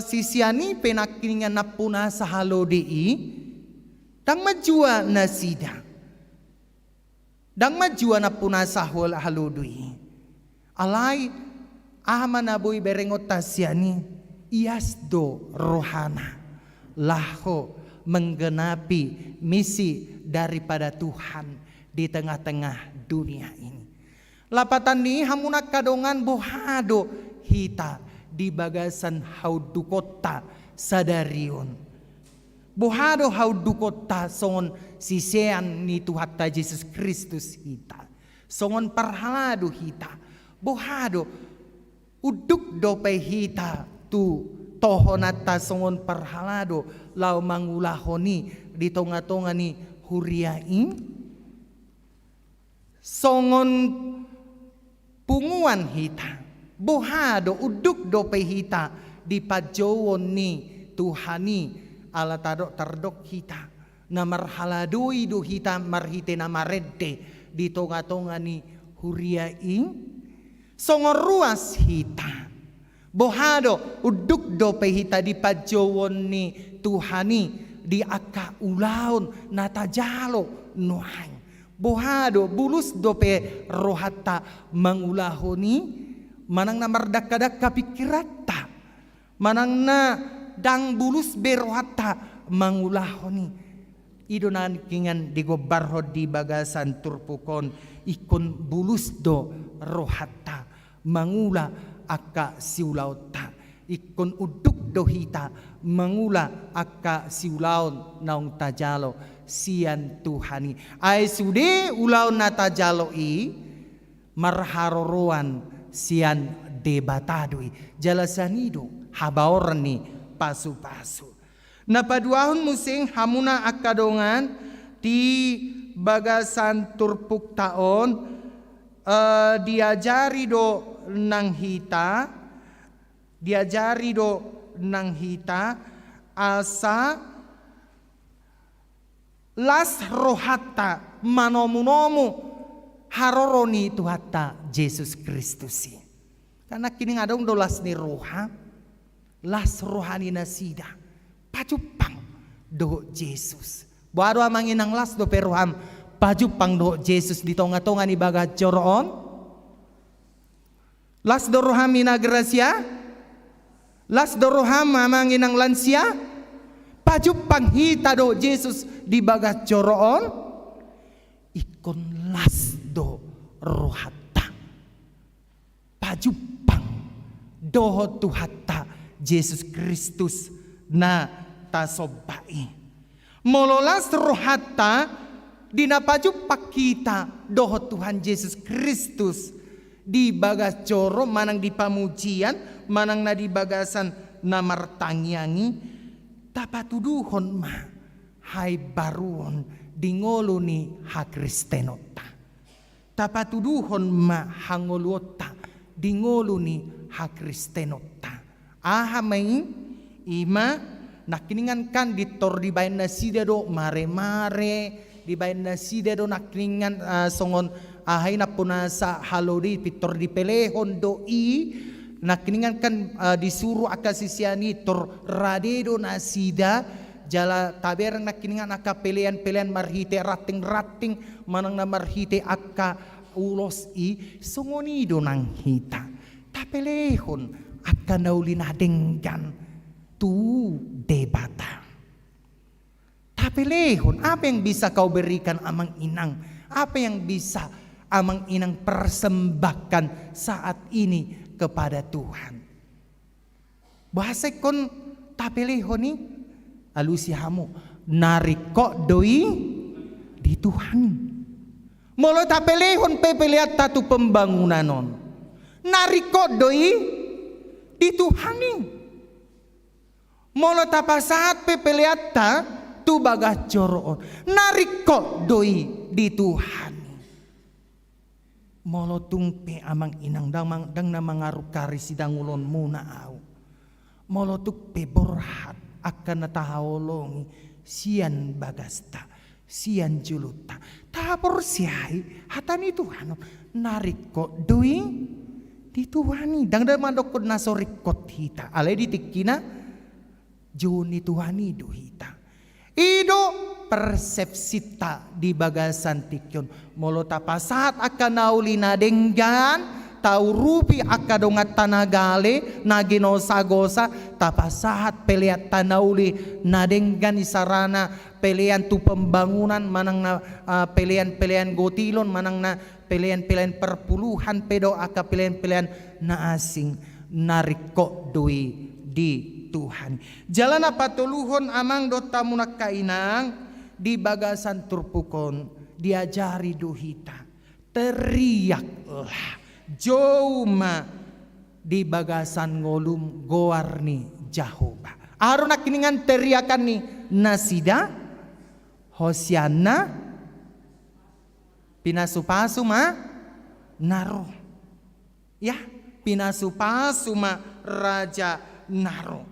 sisiani penakiningan napuna sa halo di dang majua nasida. Dang majua napuna sa halo di. Alay Ahman aboy berengot tasyani iasdo rohana laho menggenapi misi daripada Tuhan di tengah-tengah dunia ini. Lapatan ni hamuna kadongan bohado hita di bagasan haudukota sadarion. Bohado haudukota songon sisean ni Tuhan ta Yesus Kristus hita. Songon parhalado hita. Bohado uduk dope hita tu tohonata songon parhalado lau mangulahoni di tonga-tonga ni huriain. Songon punguan hita, bohado uduk dope hita di pajowon ni Tuhani ala tardok hita na marhaladui do hita marhite na maredde di tonga-tonga ni huriaing. Songon ruas hita, bohado uduk dope hita di pajowon ni Tuhani di aka ulaon natajalo nuhang. Bohado bulus dope rohata mangulahoni manang na mardakadakka pikirata manang na dang bulus berohata mangulahoni idonan kingan digobarho di bagasan turpukon ikon bulus do rohata mangula aka siulauta ikon uduk dohita mangula aka siulaon naung tajalo sian Tuhani ay sude ulaw na tajalo marharoroan sian debatadoi jalasanido habaoran ni pasu-pasu. Napaduahon musing hamuna akadongan di bagasan turpuk taon diajari do nang hita asa las rohata manomu haroroni Tuhata Yesus Kristus. Karena kini ngadong dolas ni roha las rohani nasida pajupang do Yesus. Baru amanginang las do peroham pajupang do Yesus di tonga-tonga ni bagat joroon. Las do roham ina gracia. Las do roham amanginang lansia. Pajupang hita do Yesus di bagat joroon. Ikon las do rohata. Pajupang doho Tuhata Yesus Kristus na tasobai. Mololas rohata dinapajupak kita doho Tuhan Yesus Kristus di bagas joro manang di pamujian manang na di bagasan na martangyangi tapatuduhon ma hai baruon dingolo ni hakristenota. Tapatuduhon ma hangolota dingolo ni hakristenota. Aha may ima nakiningan kan ditor di bayan na sida do mare-mare di bayan na sida do nakiningan songon ahay na punasa halodi pitor di pelehon do nakiningan kan disuruh akasisiani tor radedo na sida jala taberang nakiningan aka pelean-pelean marhite rating-rating manang na marhite aka ulos songonido nang hita tapelehon aka naulinadenggan tu debata. Tapelehon apa yang bisa kau berikan amang inang, apa yang bisa amang inang persembahkan saat ini kepada Tuhan. Bahasa kon tapelehon ni alusihamu nariko doi di Tuhan. Molo tapelehon pepeliat tatu pembangunanon. Nariko doi di Tuhan ni. Molo tapasaat pepeliat tu bagah joroon. Nariko doi di Tuhan. Molo tungpe amang inang dang na mangarukari sidang ulon muna au. Molo tukpe borhat akan natahawolongi sian bagasta sian juluta tapor siai hatani Tuhan nariko doi di Tuhani dang da mandokod nasorikot hita alay ditikina juni Tuhani do hita ido persepsita di bagasan tikyon molo tapasat akan naulina denggan taurupi akadongat tanagale naginosa-gosa tapasahat peliat tanauli nadenggan isarana pelian tu pembangunan manang na pelian gotilon manang na pelian perpuluhan pedo aka pelian na asing nariko dui di Tuhan. Jalan apa tuluhon amang dota munak kainang di bagasan turpukon diajari duhita teriaklah joma di bagasan ngolum goarni Jahoba. Aron akiningan teriakan ni nasida Hosiana pinasupasu ma naro ya pinasupasu ma raja naro.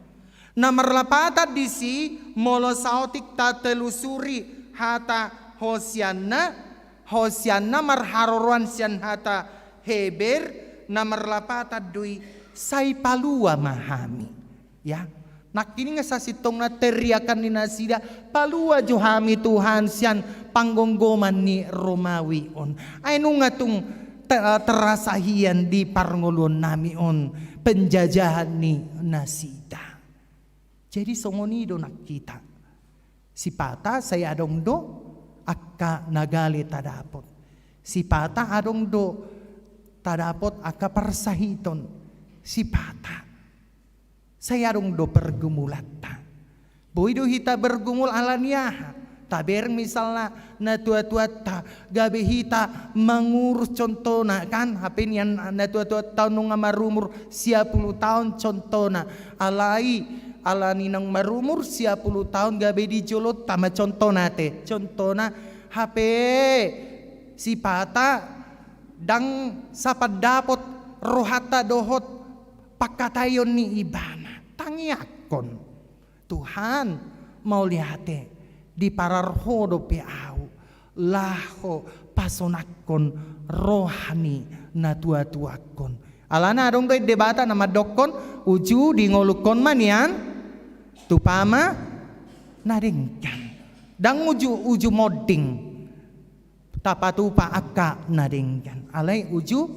Na marlapatat di si molosautik ta telusuri hata Hosiana marharoruan sian hata Heber na marlapatat dui say palua mahami ya nakini nga sa sitong na teriakan ni nasida palua johami Tuhan sian panggonggoman ni Romawi on ay nung nga tung terasahian di parngolon nami on penjajahan ni nasida. Jadi songonido nakita. Si pata saya adong do akka nagali tadapot. Si pata adong do tadapot akka parsahiton. Si pata saya adong do pergumulata. Boido hita bergumul alaniaha. Taber misalnya na tua-tua ta gabe hita mangurus contohna kan hapin yang na tua-tua tahun nung marumur 10 tahun contohna alani nang marumur 10 tahun gabe di jolot tama contohna HP si pata dang sapad dapot rohata dohot pakatayon ni ibana tangiakon Tuhan mau lihate di pararhodo peau laho pasonakon rohani na tua-tuakon alana adong doy debata nama dokon uju di ngolukon manian tupama nadingkan dang uju moding tapatupa akka nadingkan alay uju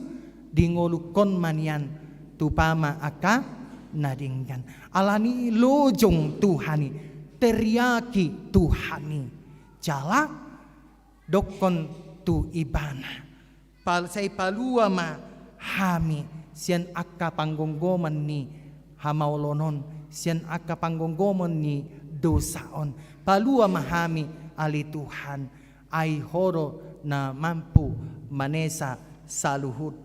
di ngolukon manian tupama akka nadingkan alani lojong Tuhani teriaki Tuhani jala dokon tu ibana say palua ma hami sian akka panggonggoman ni hamaulonon sian akka panggonggoman ni dosaon palua mahami ali Tuhan ay horo na mampu manesa saluhut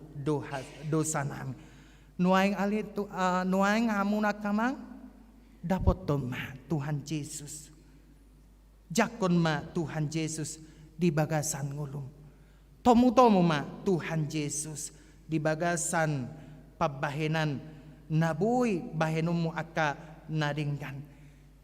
dosa nami nuaing ali nuaing hamuna kamang dapat ma Tuhan Yesus jakon ma Tuhan Yesus di bagasan ngulum tomu ma Tuhan Yesus di bagasan pabahenan nabuy bahenum mo akka nadinggan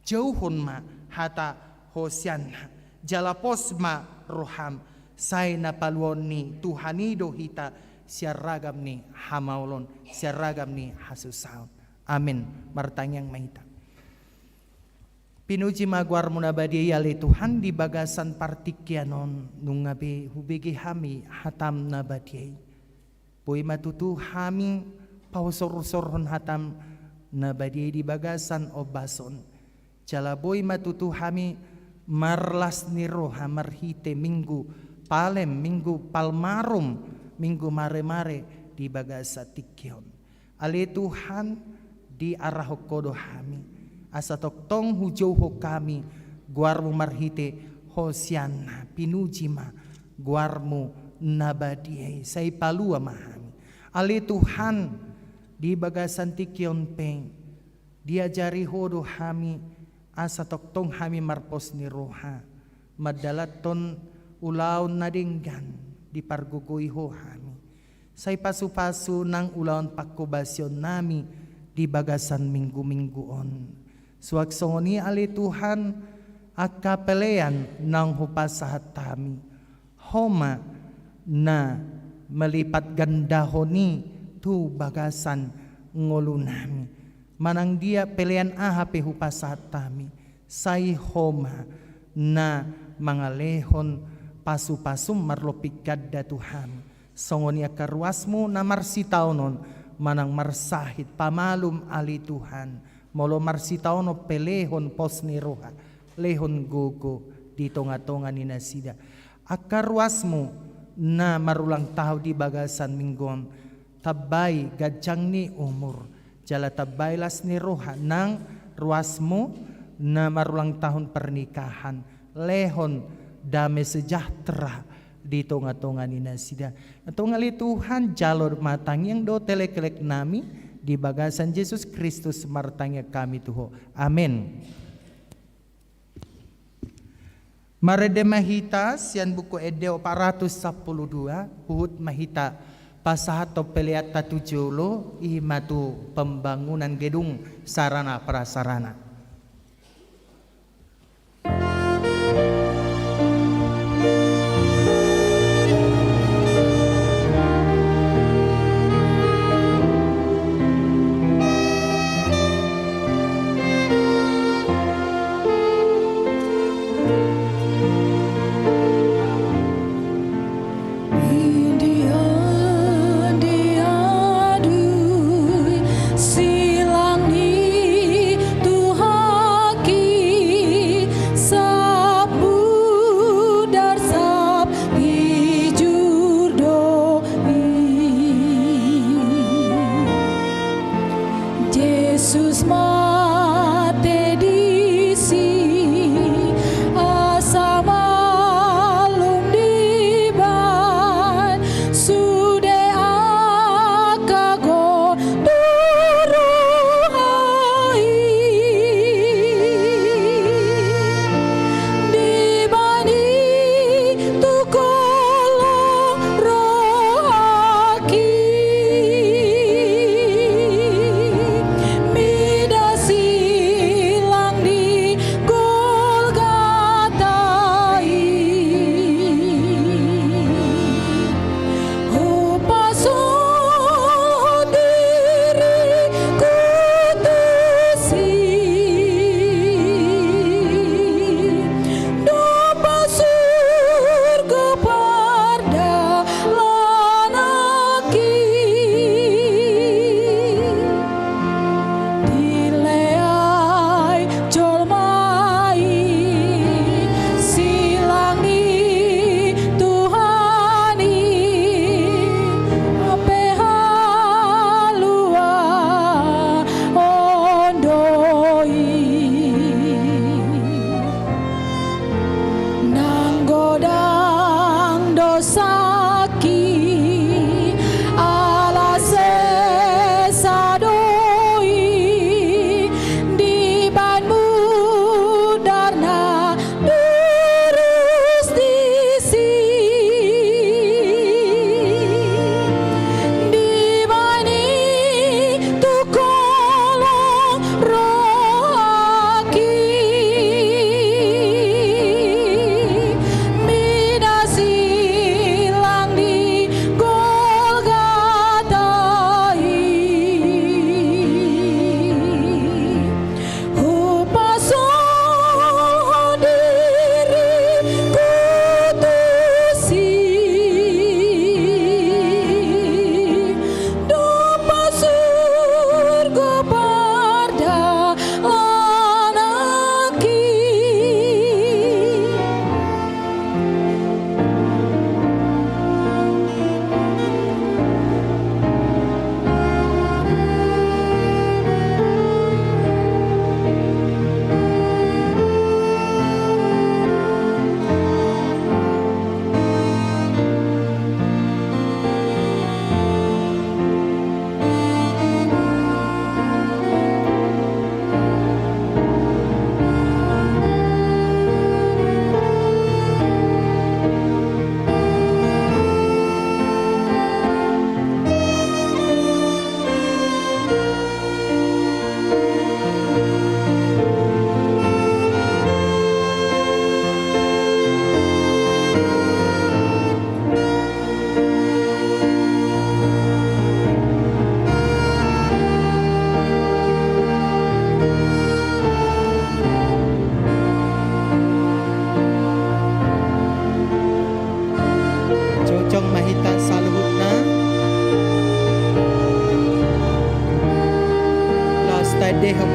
jauhon ma hata Hosiana jalapos ma roham say napaluon ni Tuhanido hita siaragam ni hamaulon siaragam ni hasusaon amin martanyang mahita. Pinuji magwar mo na ba di yali Tuhan di bagasan partikyanon nung ngabi hubigi hami hatam na ba di Boy matutu haming pausor-sorhon hatam na ba di bagasan o bason jala boy matutu hami marlas ni roha marhite minggu palem minggu palmarum minggu mare-mare di bagasa tikyon ali Tuhan di arah kodo hami asa toktong hujauho kami guarmu marhite Hosiana pinujima guarmu nabadiay say palua mahami ali Tuhan di bagasan tikyon peng diajari hodo hami asa toktong hami marpos ni roha madalaton ulaon nadinggan di pargugoy ho hami say pasu-pasu ng ulaon pakubasyon nami di bagasan minggu-mingguon suwaksoni ali Tuhan akapelean ng hupasahat tami homa na melipat gandahoni tu bagasan ngolo nami manang dia pelean ahape hupasahat tami say homa na mga lehon pasu-pasum marlopikad da Tuhan Songon ia karuasmu na marsitaunon manang marsahit pamalum ali Tuhan. Molo marsitauno pelehon pos ni roha. Lehon gogo di tonga-tonga ni nasida. Akaruasmu na marulang tahu di bagasan minggon. Tabay gadjang ni umur. Jala tabaylas ni roha nang ruasmu na marulang tahun pernikahan. Lehon damai sejahtera di tonga-tonga ni nasida. Tongali Tuhan jalur matang yang do telekelek nami di bagasan Yesus Kristus martangnya kami Tuho. Amin. Marede mahita sian buku Edeo 412 Uhud mahita pasahato peleata tujolo ihmatu pembangunan gedung sarana prasarana. Midasi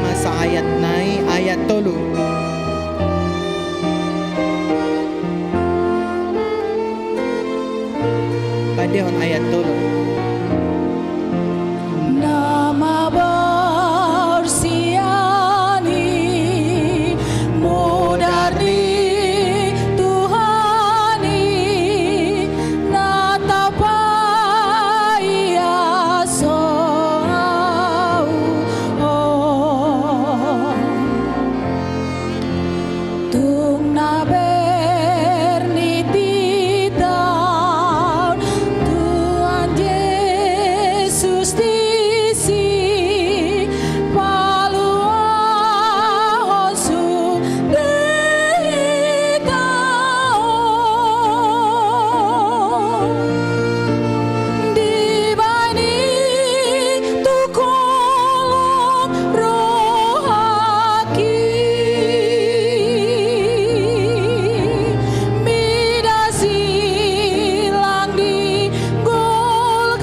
masa ayat naik ayat tolu. Padahon ayat tolu. Nama bersiani mudarni Tuhani natapai asau tung naberni titau Tuhan Yesus disi paluan su dibani tukolong rohaki midasi lang di Golgatai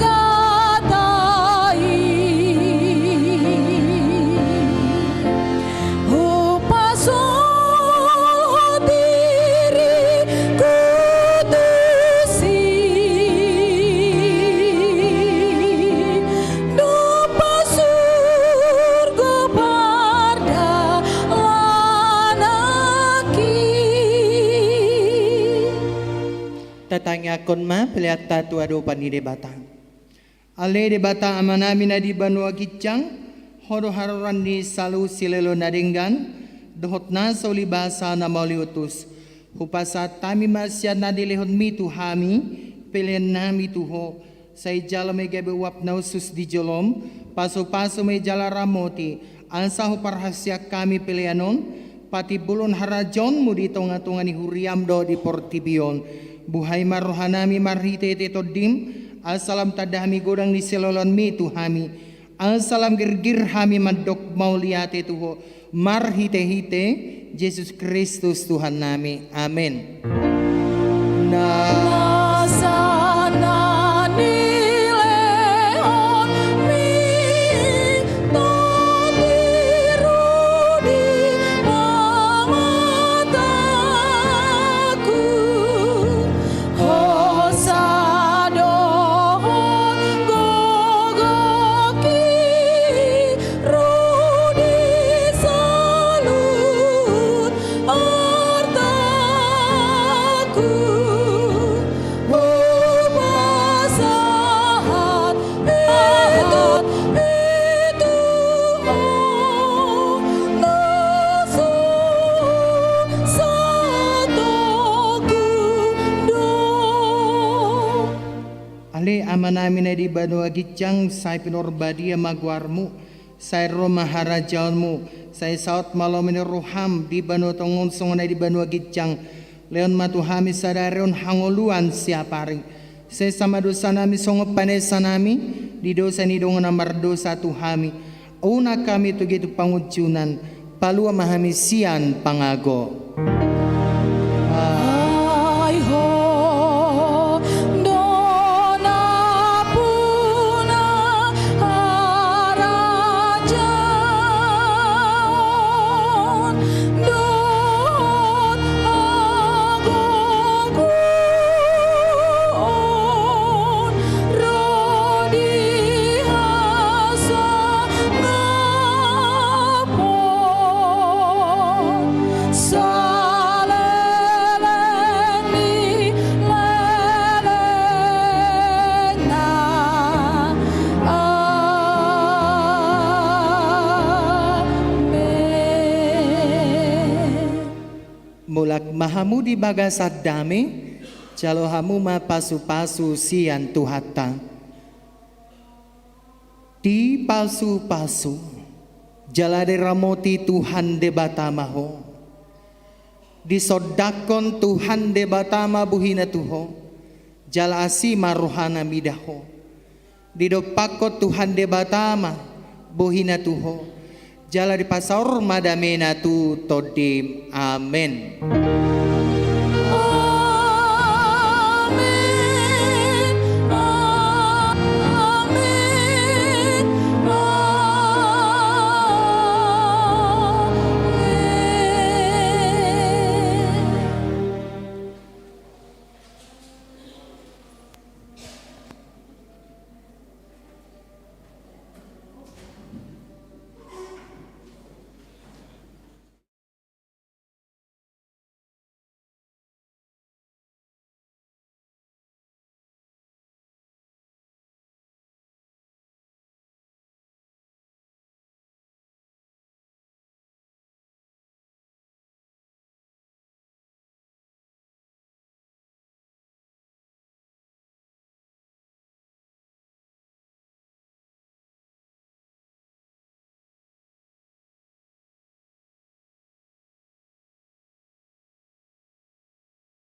upasul diri kudusi dupa surga parda lanaki Tatanya kon ma pelihat tatu ado panide batang. Ale de batang amanami na di banua gicang, horo haroran di salu silelo nadinggan, dohot na sa ulibasa na mauliutus. Hupasa tami masya na dilihon mitu hami, pilihan nami tuho, sa ijala may gabewap na usus di jolom, paso-paso may jala ramoti, ansa huparhasya kami pilihanon, pati bulon harajon mo dito nga tunga ni Huriamdo di Portibion. Buhay marohanami marhite tito dim, asalam tadahami godang ni silolon mi tuhami, asalam girgir hami mandok mauliate tuho, marhite-hite, Yesus Kristus Tuhan nami. Amin. Nasana nileon mi todiru di mataku hosadohon gogoki rudi salut artaku upasahat etot itu nasu satoku do Ale ama namin na di banua gicang say pinorbadia magwarmu, say romaharajaanmu, say saot malamin roham di banua tongon songon na di banua gicang, leon matuhami sadarion hangoluan siapari. Say sama dosa nami songo panesa nami, di dosa ni dongon amar dosa tuhami. Una kami tu gitu pangujunan, palua mahami sian pangago. Ai ho dona puna harajaon dot agogon rodi hasa ngapon saleleng ni leleng na amen. Mulak mahamu di bagasat dami, jalo hamu ma pasu-pasu sian tuhata. Di pasu-pasu, jalade ramoti Tuhan de batamaho. Di sodakon Tuhan de batama buhina tuho, jala asima rohana midaho. Di dopako Tuhan de batama buhina tuho, jala di pasor madamena tu todim. Amin.